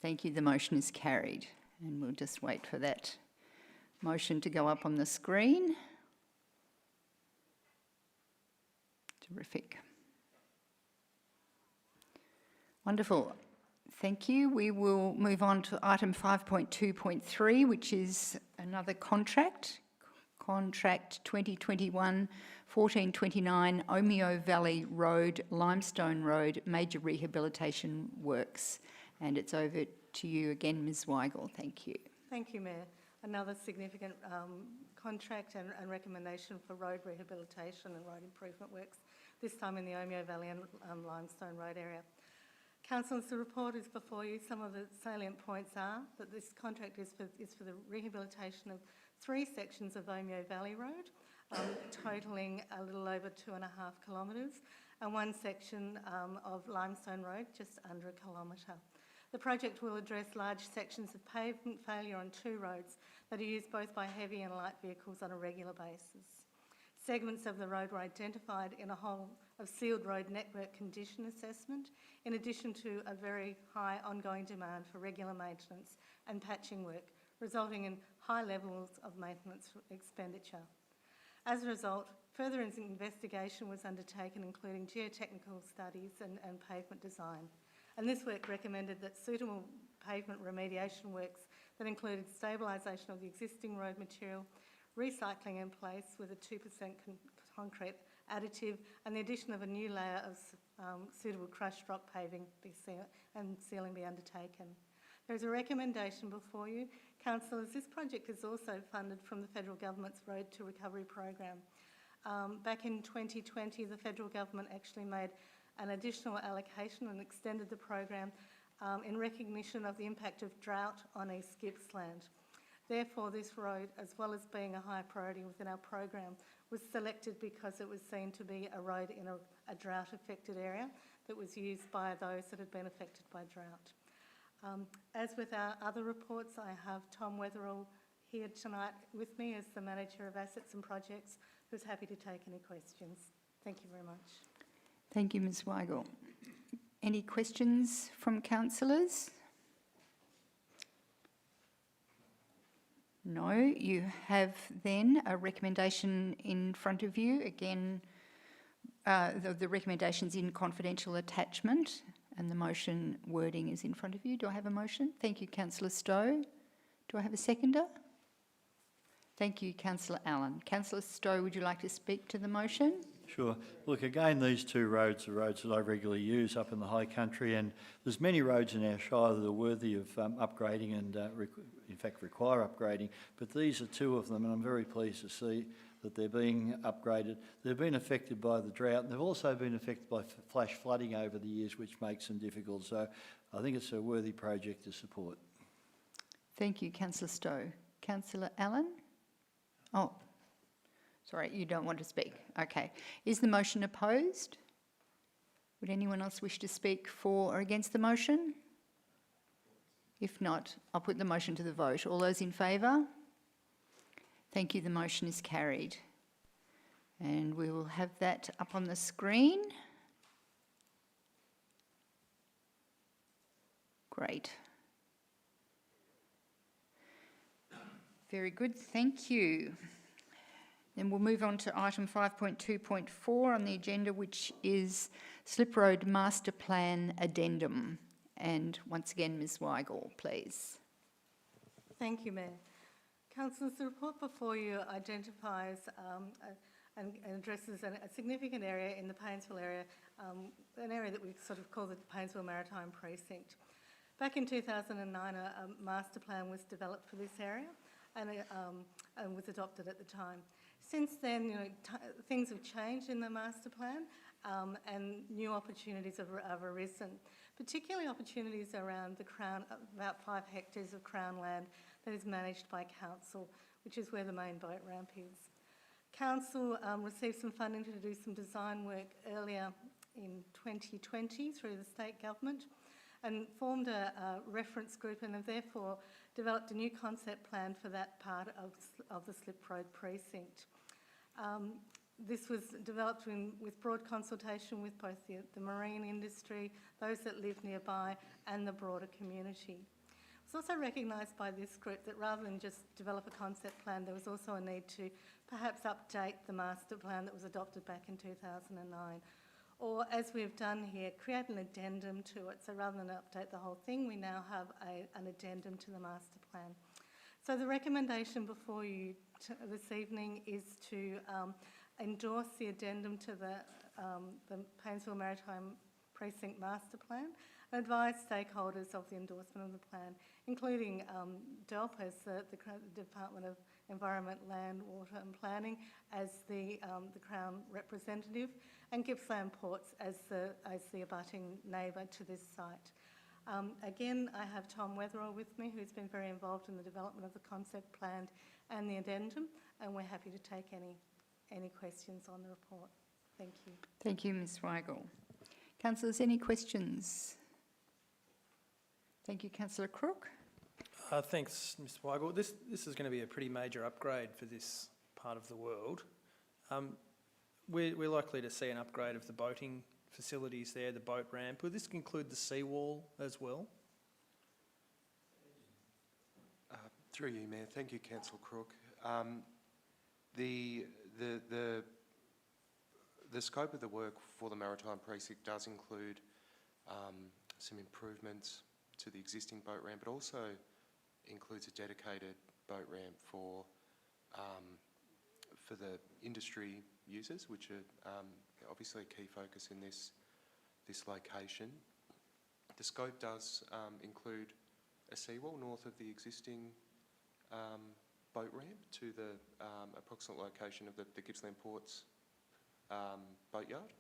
Thank you. The motion is carried, and we'll just wait for that motion to go up on the screen. Terrific. Wonderful. Thank you. We will move on to item 5.2.3, which is another contract. Contract 2021-1429 Omeo Valley Road, Limestone Road, major rehabilitation works. And it's over to you again, Ms Weigel. Thank you. Thank you, Mayor. Another significant contract and recommendation for road rehabilitation and road improvement works, this time in the Omeo Valley and Limestone Road area. Councillors, the report is before you. Some of the salient points are that this contract is for the rehabilitation of 3 sections of Omeo Valley Road, totalling a little over 2.5 kilometres, and 1 section of Limestone Road, just under a kilometre. The project will address large sections of pavement failure on 2 roads that are used both by heavy and light vehicles on a regular basis. Segments of the road were identified in a whole of sealed road network condition assessment, in addition to a very high ongoing demand for regular maintenance and patching work, resulting in high levels of maintenance expenditure. As a result, further investigation was undertaken, including geotechnical studies and pavement design. And this work recommended that suitable pavement remediation works that included stabilisation of the existing road material, recycling in place with a 2% concrete additive and the addition of a new layer of suitable crushed rock paving and sealing be undertaken. There is a recommendation before you. Councillors, this project is also funded from the Federal Government's Road to Recovery program. Back in 2020, the Federal Government actually made an additional allocation and extended the program in recognition of the impact of drought on East Gippsland. Therefore, this road, as well as being a high priority within our program, was selected because it was seen to be a road in a drought-affected area that was used by those that had been affected by drought. As with our other reports, I have Tom Weatherall here tonight with me as the Manager of Assets and Projects, who's happy to take any questions. Thank you very much. Thank you, Ms Weigel. Any questions from councillors? No. You have then a recommendation in front of you. Again, the recommendation's in confidential attachment and the motion wording is in front of you. Do I have a motion? Thank you, Councillor Stowe. Do I have a seconder? Thank you, Councillor Allen. Councillor Stowe, would you like to speak to the motion? Sure. Look, again, these two roads are roads that I regularly use up in the high country, and there's many roads in our Shire that are worthy of upgrading and, in fact, require upgrading, but these are two of them, and I'm very pleased to see that they're being upgraded. They've been affected by the drought, and they've also been affected by flash flooding over the years, which makes them difficult. So I think it's a worthy project to support. Thank you, Councillor Stowe. Councillor Allen? Oh, sorry, you don't want to speak. Okay. Is the motion opposed? Would anyone else wish to speak for or against the motion? If not, I'll put the motion to the vote. All those in favour? Thank you, the motion is carried. And we will have that up on the screen. Great. Very good, thank you. Then we'll move on to item 5.2.4 on the agenda, which is Slip Road Master Plan Addendum. And once again, Ms Weigel, please. Thank you, Mayor. Councillors, the report before you identifies and addresses a significant area in the Paynesville area, an area that we sort of call the Paynesville Maritime Precinct. Back in 2009, a master plan was developed for this area and was adopted at the time. Since then, things have changed in the master plan and new opportunities have arisen, particularly opportunities around the Crown, about 5 hectares of Crown land that is managed by Council, which is where the main boat ramp is. Council received some funding to do some design work earlier in 2020 through the state government and formed a reference group and have therefore developed a new concept plan for that part of the Slip Road precinct. This was developed with broad consultation with both the marine industry, those that live nearby and the broader community. It was also recognised by this group that rather than just develop a concept plan, there was also a need to perhaps update the master plan that was adopted back in 2009. Or, as we've done here, create an addendum to it. So rather than update the whole thing, we now have an addendum to the master plan. So the recommendation before you this evening is to endorse the addendum to the Paynesville Maritime Precinct Master Plan and advise stakeholders of the endorsement of the plan, including DELP as the Department of Environment, Land, Water and Planning as the Crown representative, and Gippsland Ports as the abutting neighbour to this site. Again, I have Tom Weatherall with me, who's been very involved in the development of the concept plan and the addendum, and we're happy to take any questions on the report. Thank you. Thank you, Ms Weigel. Councillors, any questions? Thank you, Councillor Crook. Thanks, Ms Weigel. This is going to be a pretty major upgrade for this part of the world. We're likely to see an upgrade of the boating facilities there, the boat ramp. Will this include the seawall as well? Through you, Mayor. Thank you, Councillor Crook. The scope of the work for the Maritime Precinct does include some improvements to the existing boat ramp. It also includes a dedicated boat ramp for for the industry users, which are obviously a key focus in this location. The scope does include a seawall north of the existing boat ramp to the approximate location of the Gippsland Ports boatyard,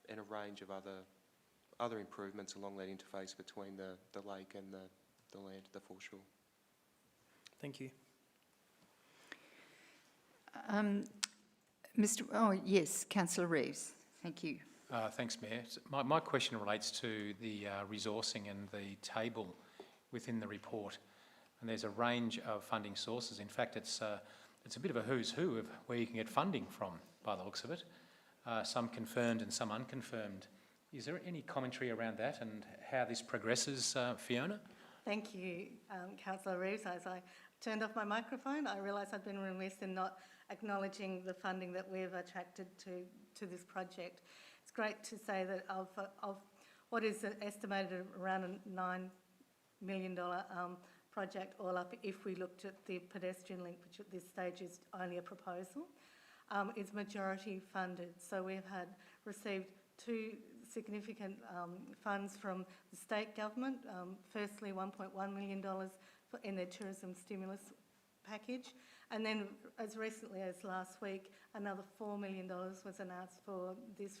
and a range of other improvements along that interface between the lake and the land, the foreshore. Thank you. Yes, Councillor Reeves. Thank you. Thanks, Mayor. My question relates to the resourcing and the table within the report. And there's a range of funding sources. In fact, it's a bit of a who's who of where you can get funding from, by the looks of it. Some confirmed and some unconfirmed. Is there any commentary around that and how this progresses, Fiona? Thank you, Councillor Reeves. As I turned off my microphone, I realised I'd been remiss in not acknowledging the funding that we've attracted to this project. It's great to say that of what is estimated around a $9 million project all up, if we looked at the pedestrian link, which at this stage is only a proposal, is majority funded. So we've received two significant funds from the state government. Firstly, $1.1 million in their tourism stimulus package, and then as recently as last week, another $4 million was announced for this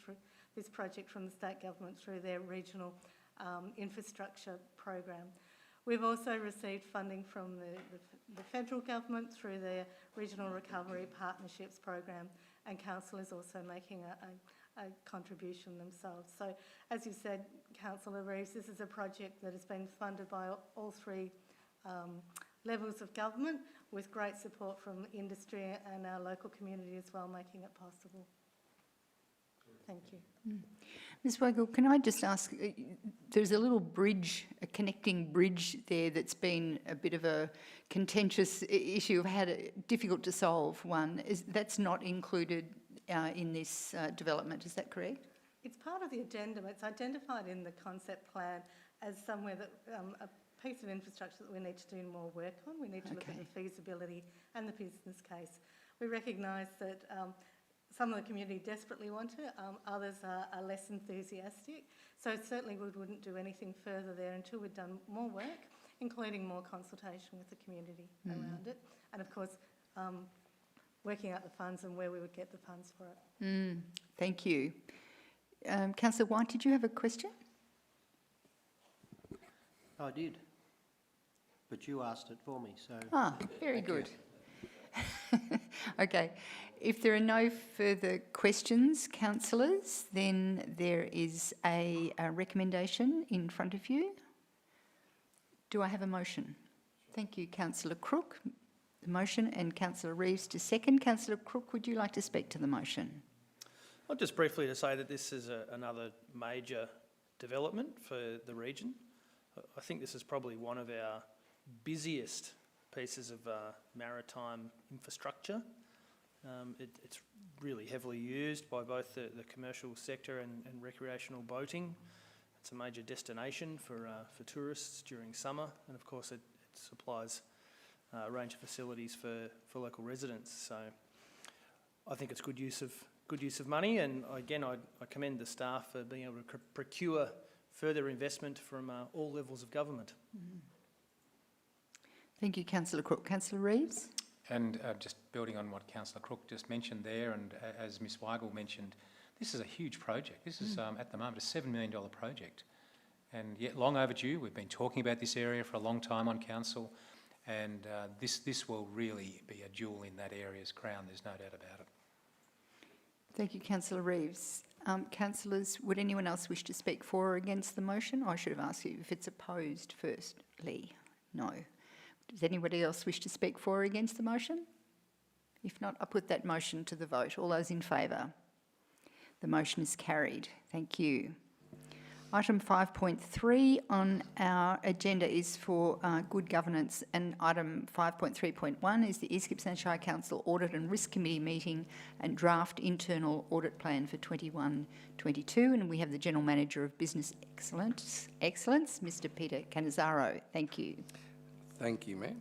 project from the state government through their regional infrastructure program. We've also received funding from the federal government through their Regional Recovery Partnerships program, and Council is also making a contribution themselves. So, as you said, Councillor Reeves, this is a project that has been funded by all three levels of government, with great support from industry and our local community as well, making it possible. Thank you. Ms Weigel, can I just ask, there's a little bridge, a connecting bridge there that's been a bit of a contentious issue, difficult to solve one. That's not included in this development, is that correct? It's part of the addendum. It's identified in the concept plan as somewhere that a piece of infrastructure that we need to do more work on. We need to look at the feasibility and the business case. We recognise that some of the community desperately want it, others are less enthusiastic. So certainly we wouldn't do anything further there until we've done more work, including more consultation with the community around it. And of course, working out the funds and where we would get the funds for it. Thank you. Councillor White, did you have a question? I did, but you asked it for me, so... Very good. Okay, if there are no further questions, councillors, then there is a recommendation in front of you. Do I have a motion? Thank you, Councillor Crook. The motion, and Councillor Reeves to second. Councillor Crook, would you like to speak to the motion? Well, just briefly to say that this is another major development for the region. I think this is probably one of our busiest pieces of maritime infrastructure. It's really heavily used by both the commercial sector and recreational boating. It's a major destination for tourists during summer, and of course it supplies a range of facilities for local residents. So I think it's good use of money, and again I commend the staff for being able to procure further investment from all levels of government. Thank you, Councillor Crook. Councillor Reeves? And just building on what Councillor Crook just mentioned there, and as Ms Weigel mentioned, this is a huge project. This is, at the moment, a $7 million project. And yet long overdue. We've been talking about this area for a long time on council, and this will really be a jewel in that area's crown, there's no doubt about it. Thank you, Councillor Reeves. Councillors, would anyone else wish to speak for or against the motion? I should have asked you if it's opposed firstly. No. Does anybody else wish to speak for or against the motion? If not, I'll put that motion to the vote. All those in favour? The motion is carried. Thank you. Item 5.3 on our agenda is for good governance, and item 5.3.1 is the East Gippsland Shire Council Audit and Risk Committee meeting and draft internal audit plan for 21-22, and we have the General Manager of Business Excellence, Mr. Peter Canizzaro. Thank you. Thank you, Mayor.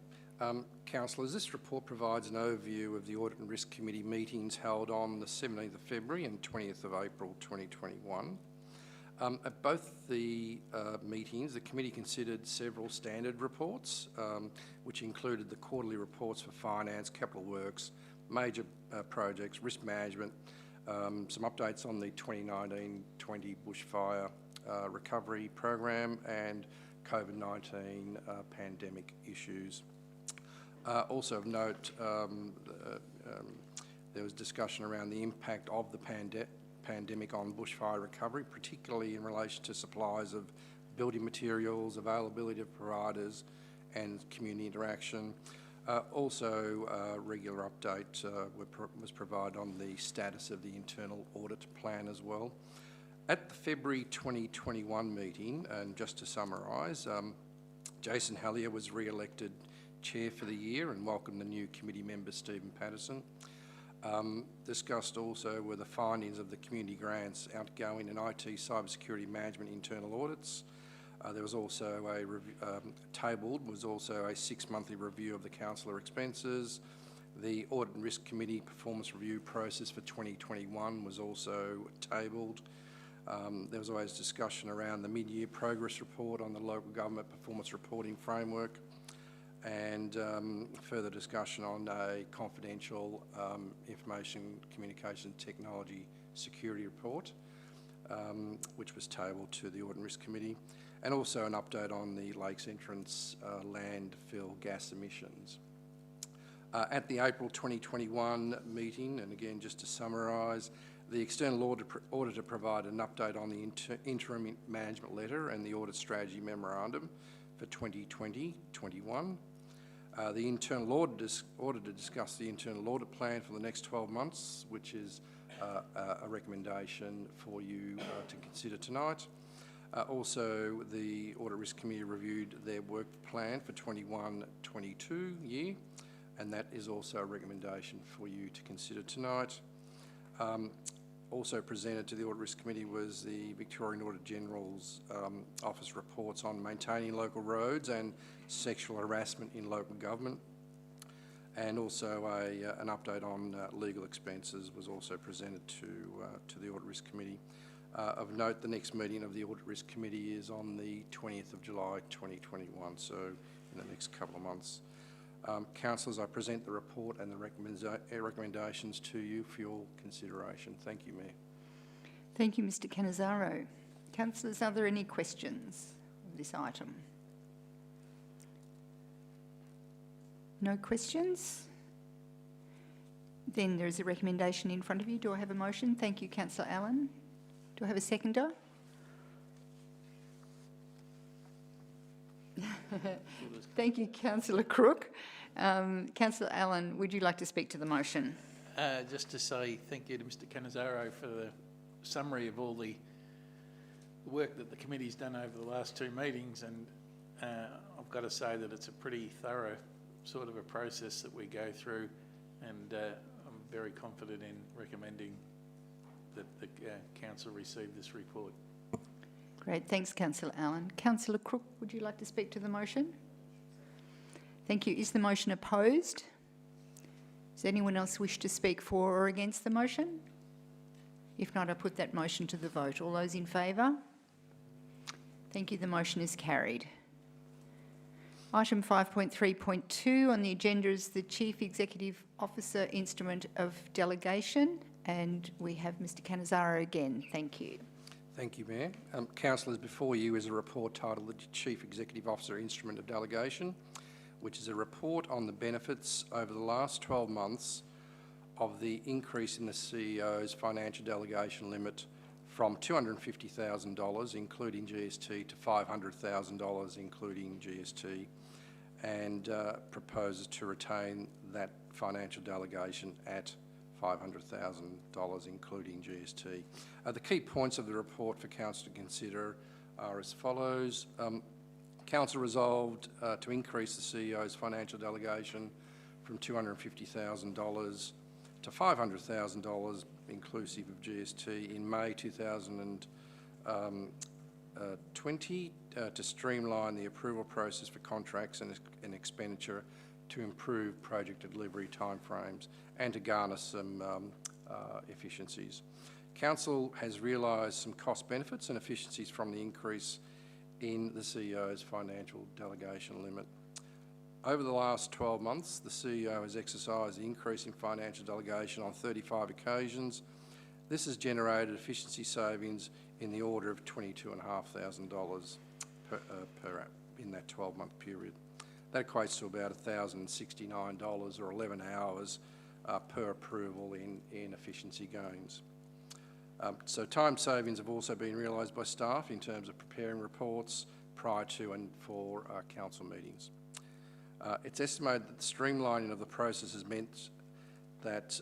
Councillors, this report provides an overview of the Audit and Risk Committee meetings held on the 17th of February and 20th of April 2021. At both the meetings, the committee considered several standard reports, which included the quarterly reports for finance, capital works, major projects, risk management, some updates on the 2019-20 bushfire recovery program and COVID-19 pandemic issues. Also of note, there was discussion around the impact of the pandemic on bushfire recovery, particularly in relation to supplies of building materials, availability of providers and community interaction. Also, a regular update was provided on the status of the internal audit plan as well. At the February 2021 meeting, and just to summarise, Jason Hallier was re-elected Chair for the year and welcomed the new committee member Stephen Patterson. Discussed also were the findings of the community grants, outgoing and IT cybersecurity management internal audits. There was also tabled was also a 6-monthly review of the councillor expenses. The Audit and Risk Committee performance review process for 2021 was also tabled. There was always discussion around the mid-year progress report on the local government performance reporting framework, and further discussion on a confidential information communication technology security report, which was tabled to the Audit and Risk Committee, and also an update on the Lakes Entrance landfill gas emissions. At the April 2021 meeting, and again just to summarise, the external auditor provided an update on the interim management letter and the audit strategy memorandum for 2020-21. The internal auditor discussed the internal audit plan for the next 12 months, which is a recommendation for you to consider tonight. Also, the Audit Risk Committee reviewed their work plan for 21-22 year, and that is also a recommendation for you to consider tonight. Also presented to the Audit Risk Committee was the Victorian Auditor General's Office reports on maintaining local roads and sexual harassment in local government, and also an update on legal expenses was also presented to the Audit Risk Committee. Of note, the next meeting of the Audit Risk Committee is on the 20th of July 2021, so in the next couple of months. Councillors, I present the report and the recommendations to you for your consideration. Thank you, Mayor. Thank you, Mr Cannizzaro. Councillors, are there any questions of this item? No questions? Then there is a recommendation in front of you. Do I have a motion? Thank you, Councillor Allen. Do I have a seconder? Thank you, Councillor Crook. Councillor Allen, would you like to speak to the motion? Just to say thank you to Mr Cannizzaro for the summary of all the work that the committee's done over the last 2 meetings, and I've got to say that it's a pretty thorough sort of a process that we go through, and I'm very confident in recommending that the council receive this report. Great, thanks, Councillor Allen. Councillor Crook, would you like to speak to the motion? Thank you. Is the motion opposed? Does anyone else wish to speak for or against the motion? If not, I put that motion to the vote. All those in favour? Thank you. The motion is carried. Item 5.3.2 on the agenda is the Chief Executive Officer Instrument of Delegation, and we have Mr Cannizzaro again. Thank you. Thank you, Mayor. Councillors, before you is a report titled the Chief Executive Officer Instrument of Delegation, which is a report on the benefits over the last 12 months of the increase in the CEO's financial delegation limit from $250,000, including GST, to $500,000, including GST, and proposes to retain that financial delegation at $500,000, including GST. The key points of the report for Council to consider are as follows. Council resolved to increase the CEO's financial delegation from $250,000 to $500,000, inclusive of GST, in May 2020 to streamline the approval process for contracts and expenditure to improve project delivery timeframes and to garner some efficiencies. Council has realised some cost benefits and efficiencies from the increase in the CEO's financial delegation limit. Over the last 12 months, the CEO has exercised the increase in financial delegation on 35 occasions. This has generated efficiency savings in the order of $22,500 in that 12-month period. That equates to about $1,069 or 11 hours per approval in efficiency gains. So time savings have also been realised by staff in terms of preparing reports prior to and for council meetings. It's estimated that the streamlining of the process has meant that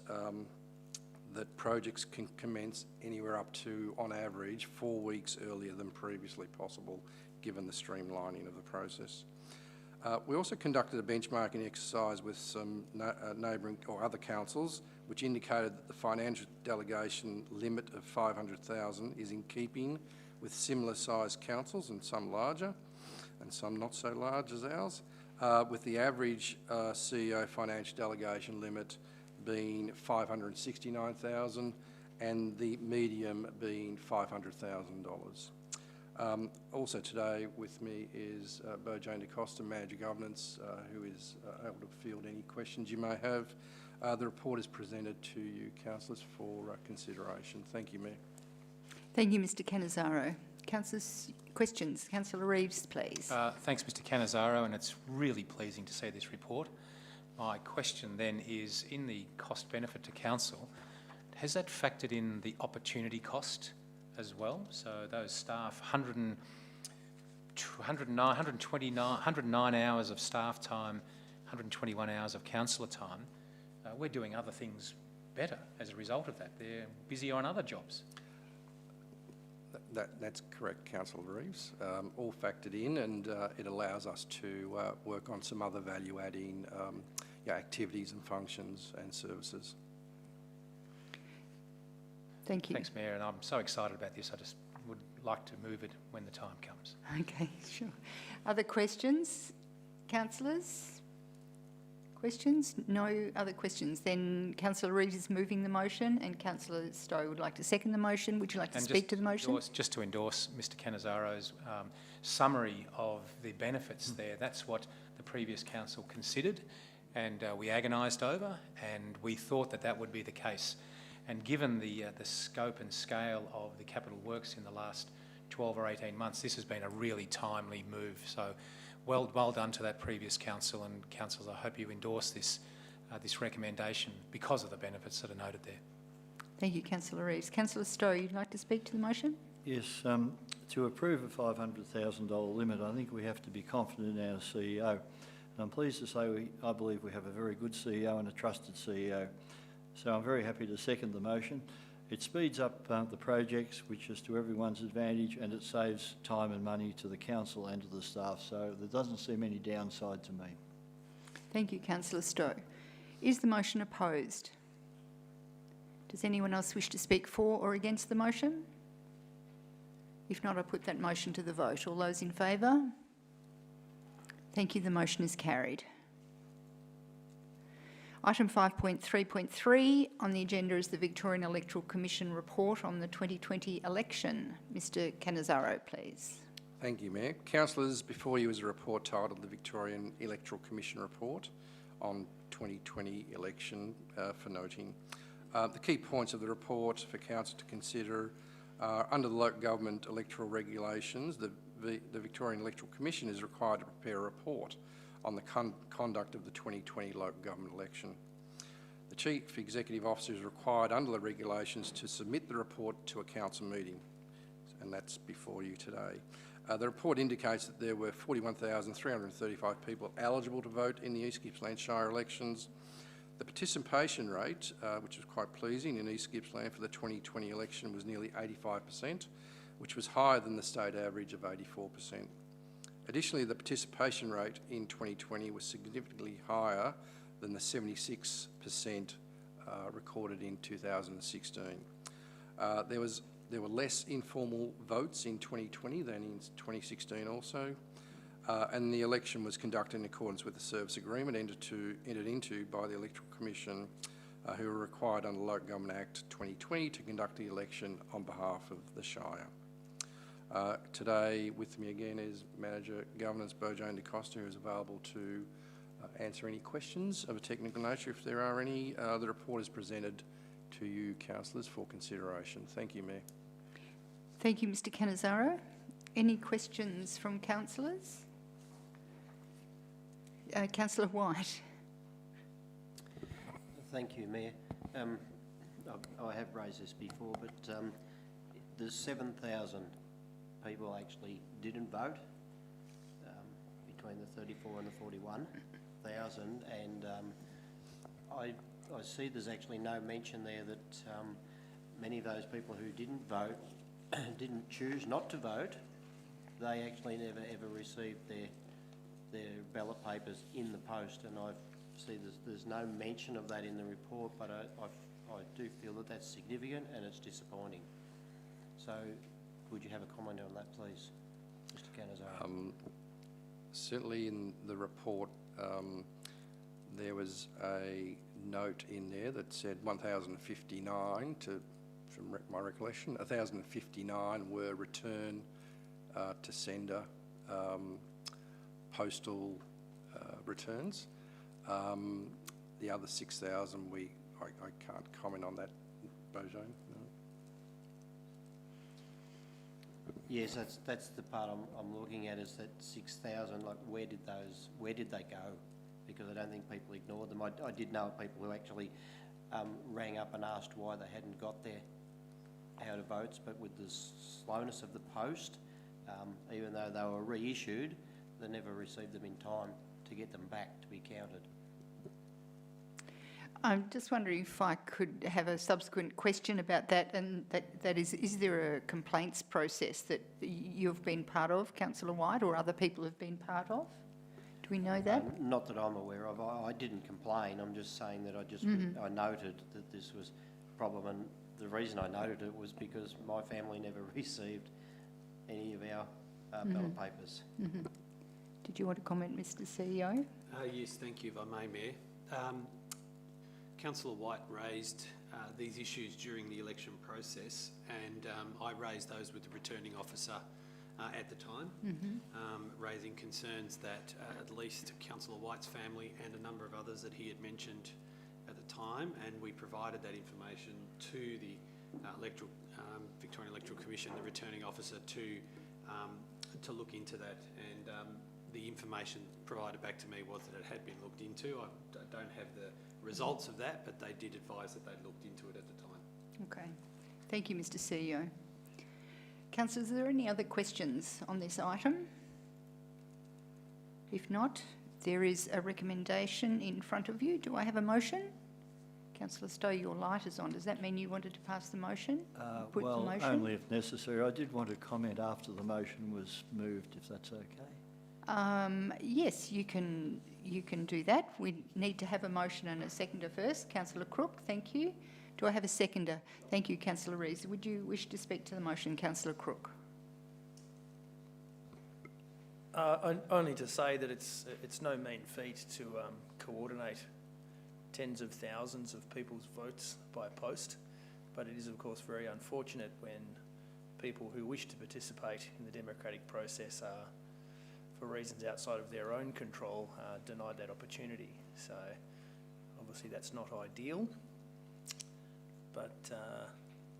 that projects can commence anywhere up to, on average, 4 weeks earlier than previously possible, given the streamlining of the process. We also conducted a benchmarking exercise with some neighbouring or other councils, which indicated that the financial delegation limit of $500,000 is in keeping with similar sized councils, and some larger and some not so large as ours, with the average CEO financial delegation limit being $569,000 and the medium being $500,000. Also today with me is Bo-Jane DeCosta, Manager Governance, who is able to field any questions you may have. The report is presented to you, councillors, for consideration. Thank you, Mayor. Thank you, Mr Canizzaro. Councillors, questions? Councillor Reeves, please. Thanks, Mr Canizzaro, and it's really pleasing to see this report. My question then is, in the cost benefit to council, has that factored in the opportunity cost as well? So those staff, 109 hours of staff time, 121 hours of councillor time. We're doing other things better as a result of that. They're busier on other jobs. That's correct, Councillor Reeves. All factored in, and it allows us to work on some other value-adding activities and functions and services. Thank you. Thanks, Mayor, and I'm so excited about this. I just would like to move it when the time comes. Okay, sure. Other questions? Councillors? Questions? No other questions. Then Councillor Reeves is moving the motion and Councillor Stowe would like to second the motion. Would you like to speak to the motion? Just to endorse Mr Canizzaro's summary of the benefits there. That's what the previous council considered, and we agonised over, and we thought that that would be the case. And given the scope and scale of the capital works in the last 12 or 18 months, this has been a really timely move. So well done to that previous council, and councillors, I hope you endorse this recommendation because of the benefits that are noted there. Thank you, Councillor Reeves. Councillor Stowe, you'd like to speak to the motion? Yes, to approve a $500,000 limit, I think we have to be confident in our CEO. And I'm pleased to say I believe we have a very good CEO and a trusted CEO. So I'm very happy to second the motion. It speeds up the projects, which is to everyone's advantage, and it saves time and money to the council and to the staff. So there doesn't seem any downside to me. Thank you, Councillor Stowe. Is the motion opposed? Does anyone else wish to speak for or against the motion? If not, I put that motion to the vote. All those in favour? Thank you. The motion is carried. Item 5.3.3 on the agenda is the Victorian Electoral Commission report on the 2020 election. Mr Canizzaro, please. Thank you, Mayor. Councillors, before you is a report titled the Victorian Electoral Commission Report on 2020 election for noting. The key points of the report for Council to consider are under the local government electoral regulations, the Victorian Electoral Commission is required to prepare a report on the conduct of the 2020 local government election. The Chief Executive Officer is required under the regulations to submit the report to a council meeting, and that's before you today. The report indicates that there were 41,335 people eligible to vote in the East Gippsland Shire elections. The participation rate, which was quite pleasing in East Gippsland for the 2020 election, was nearly 85%, which was higher than the state average of 84%. Additionally, the participation rate in 2020 was significantly higher than the 76% recorded in 2016. There were less informal votes in 2020 than in 2016 also. And the election was conducted in accordance with the service agreement entered into by the Electoral Commission, who are required under Local Government Act 2020 to conduct the election on behalf of the Shire. Today with me again is Manager Governance Bojane DeCosta, who is available to answer any questions of a technical nature if there are any. The report is presented to you, councillors, for consideration. Thank you, Mayor. Thank you, Mr Cannizzaro. Any questions from councillors? Councillor White. Thank you, Mayor. I have raised this before, but there's 7,000 people actually didn't vote between the 34 and the 41,000, and I see there's actually no mention there that many of those people who didn't vote, didn't choose not to vote, they actually never ever received their ballot papers in the post, and I see there's no mention of that in the report, but I do feel that that's significant and it's disappointing. So would you have a comment on that, please, Mr Cannizzaro? Certainly in the report, there was a note in there that said 1,059, from my recollection, 1,059 were return to sender postal returns. The other 6,000, I can't comment on that, Bojane. No. Yes, that's the part I'm looking at, is that 6,000. Like, where did they go? Because I don't think people ignored them. I did know of people who actually rang up and asked why they hadn't got their out of votes, but with the slowness of the post, even though they were reissued, they never received them in time to get them back to be counted. I'm just wondering if I could have a subsequent question about that, and that is there a complaints process that you've been part of, Councillor White, or other people have been part of? Do we know that? Not that I'm aware of. I didn't complain. I'm just saying that I noted that this was a problem, and the reason I noted it was because my family never received any of our ballot papers. Did you want to comment, Mr CEO? Yes, thank you, if I may, Mayor. Councillor White raised these issues during the election process, and I raised those with the returning officer at the time, raising concerns that at least Councillor White's family and a number of others that he had mentioned at the time, and we provided that information to the Victorian Electoral Commission, the returning officer, to look into that, and the information provided back to me was that it had been looked into. I don't have the results of that, but they did advise that they'd looked into it at the time. Okay. Thank you, Mr CEO. Councillors, are there any other questions on this item? If not, there is a recommendation in front of you. Do I have a motion? Councillor Stowe, your light is on. Does that mean you wanted to pass the motion? Well, only if necessary. I did want to comment after the motion was moved, if that's okay. Yes, you can do that. We need to have a motion and a seconder first. Councillor Crook, thank you. Do I have a seconder? Thank you, Councillor Rees. Would you wish to speak to the motion, Councillor Crook? Only to say that it's no mean feat to coordinate tens of thousands of people's votes by post, but it is of course very unfortunate when people who wish to participate in the democratic process are, for reasons outside of their own control, denied that opportunity. So obviously that's not ideal, but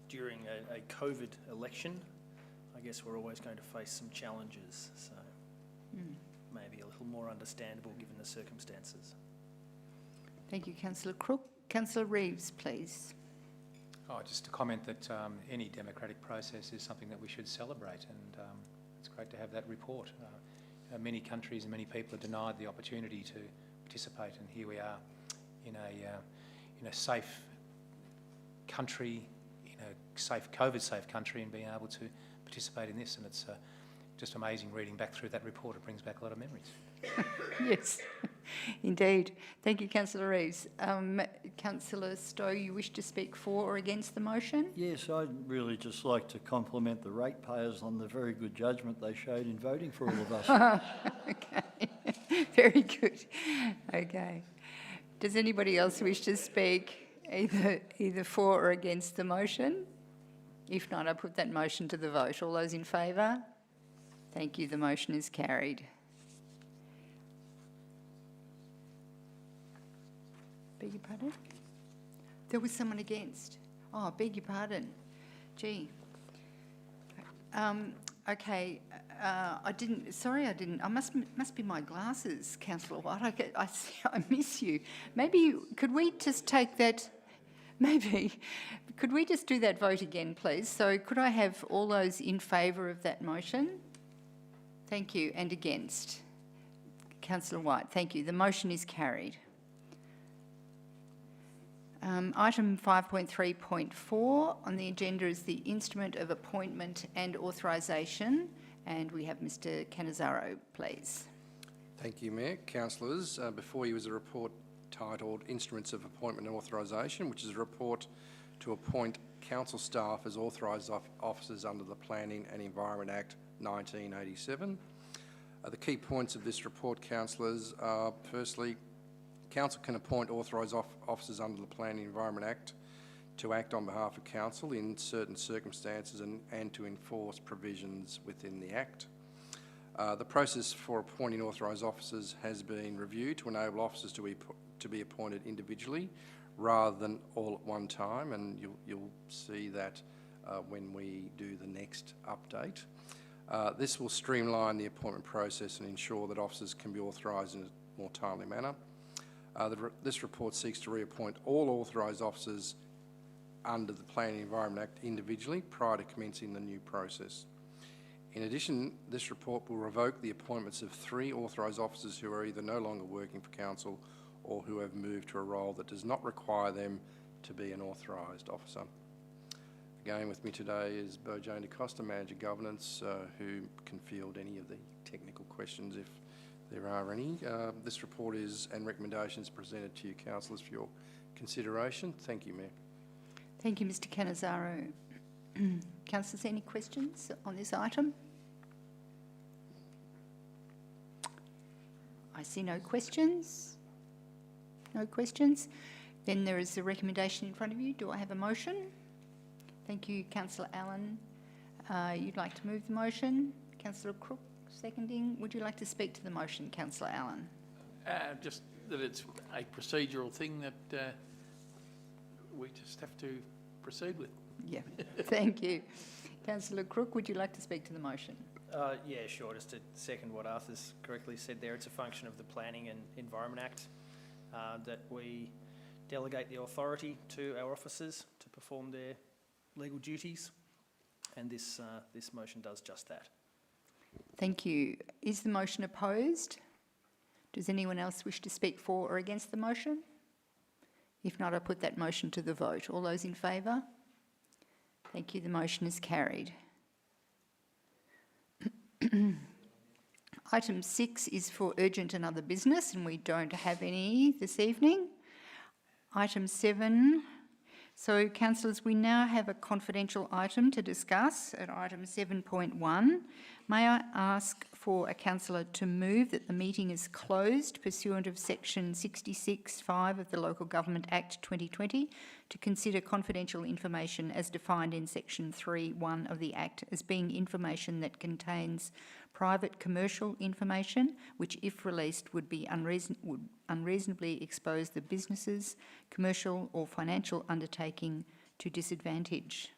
during a COVID election, I guess we're always going to face some challenges, so maybe a little more understandable given the circumstances. Thank you, Councillor Crook. Councillor Reeves, please. Just to comment that any democratic process is something that we should celebrate, and it's great to have that report. Many countries and many people are denied the opportunity to participate, and here we are in a safe country, in a safe COVID-safe country, and being able to participate in this. And it's just amazing reading back through that report. It brings back a lot of memories. Yes, indeed. Thank you, Councillor Reeves. Councillor Stowe, you wish to speak for or against the motion? Yes, I'd really just like to compliment the ratepayers on the very good judgment they showed in voting for all of us. Okay, very good. Okay. Does anybody else wish to speak either for or against the motion? If not, I put that motion to the vote. All those in favour? Thank you. The motion is carried. Beg your pardon? There was someone against. Oh, beg your pardon. Gee. Okay, I didn't. I must be my glasses, Councillor White. I miss you. Maybe, could we just take that, could we just do that vote again, please? So could I have all those in favour of that motion? Thank you. And against? Councillor White, thank you. The motion is carried. Item 5.3.4 on the agenda is the instrument of appointment and authorisation, and we have Mr Cannizzaro, please. Thank you, Mayor. Councillors, before you is a report titled Instruments of Appointment and Authorisation, which is a report to appoint council staff as authorised officers under the Planning and Environment Act 1987. The key points of this report, councillors, are firstly, Council can appoint authorised officers under the Planning and Environment Act to act on behalf of Council in certain circumstances and to enforce provisions within the Act. The process for appointing authorised officers has been reviewed to enable officers to be appointed individually rather than all at one time, and you'll see that when we do the next update. This will streamline the appointment process and ensure that officers can be authorised in a more timely manner. This report seeks to reappoint all authorised officers under the Planning and Environment Act individually prior to commencing the new process. In addition, this report will revoke the appointments of 3 authorised officers who are either no longer working for Council or who have moved to a role that does not require them to be an authorised officer. Again, with me today is Bojane DaCosta, Manager Governance, who can field any of the technical questions if there are any. This report and recommendations presented to you, councillors, for your consideration. Thank you, Mayor. Thank you, Mr Cannizzaro. Councillors, any questions on this item? I see no questions. No questions. Then there is a recommendation in front of you. Do I have a motion? Thank you, Councillor Allen. You'd like to move the motion? Councillor Crook seconding. Would you like to speak to the motion, Councillor Allen? Just that it's a procedural thing that we just have to proceed with. Yeah, thank you. Councillor Crook, would you like to speak to the motion? Yeah, sure. Just to second what Arthur's correctly said there, it's a function of the Planning and Environment Act that we delegate the authority to our officers to perform their legal duties, and this motion does just that. Thank you. Is the motion opposed? Does anyone else wish to speak for or against the motion? If not, I put that motion to the vote. All those in favour? Thank you. The motion is carried. Item 6 is for urgent and other business, and we don't have any this evening. Item 7. So, councillors, we now have a confidential item to discuss at item 7.1. May I ask for a councillor to move that the meeting is closed pursuant of section 66(5) of the Local Government Act 2020 to consider confidential information as defined in section 3(1) of the Act as being information that contains private commercial information, which if released would unreasonably expose the businesses, commercial or financial undertaking to disadvantage.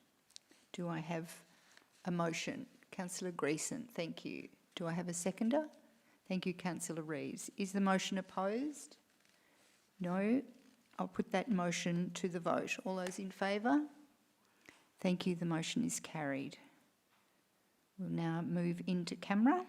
Do I have a motion? Councillor Greason, thank you. Do I have a seconder? Thank you, Councillor Reeves. Is the motion opposed? No. I'll put that motion to the vote. All those in favour? Thank you. The motion is carried. We'll now move into camera.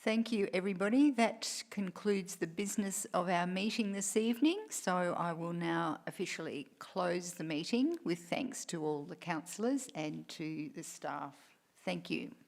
Thank you, everybody. That concludes the business of our meeting this evening. So I will now officially close the meeting with thanks to all the councillors and to the staff. Thank you.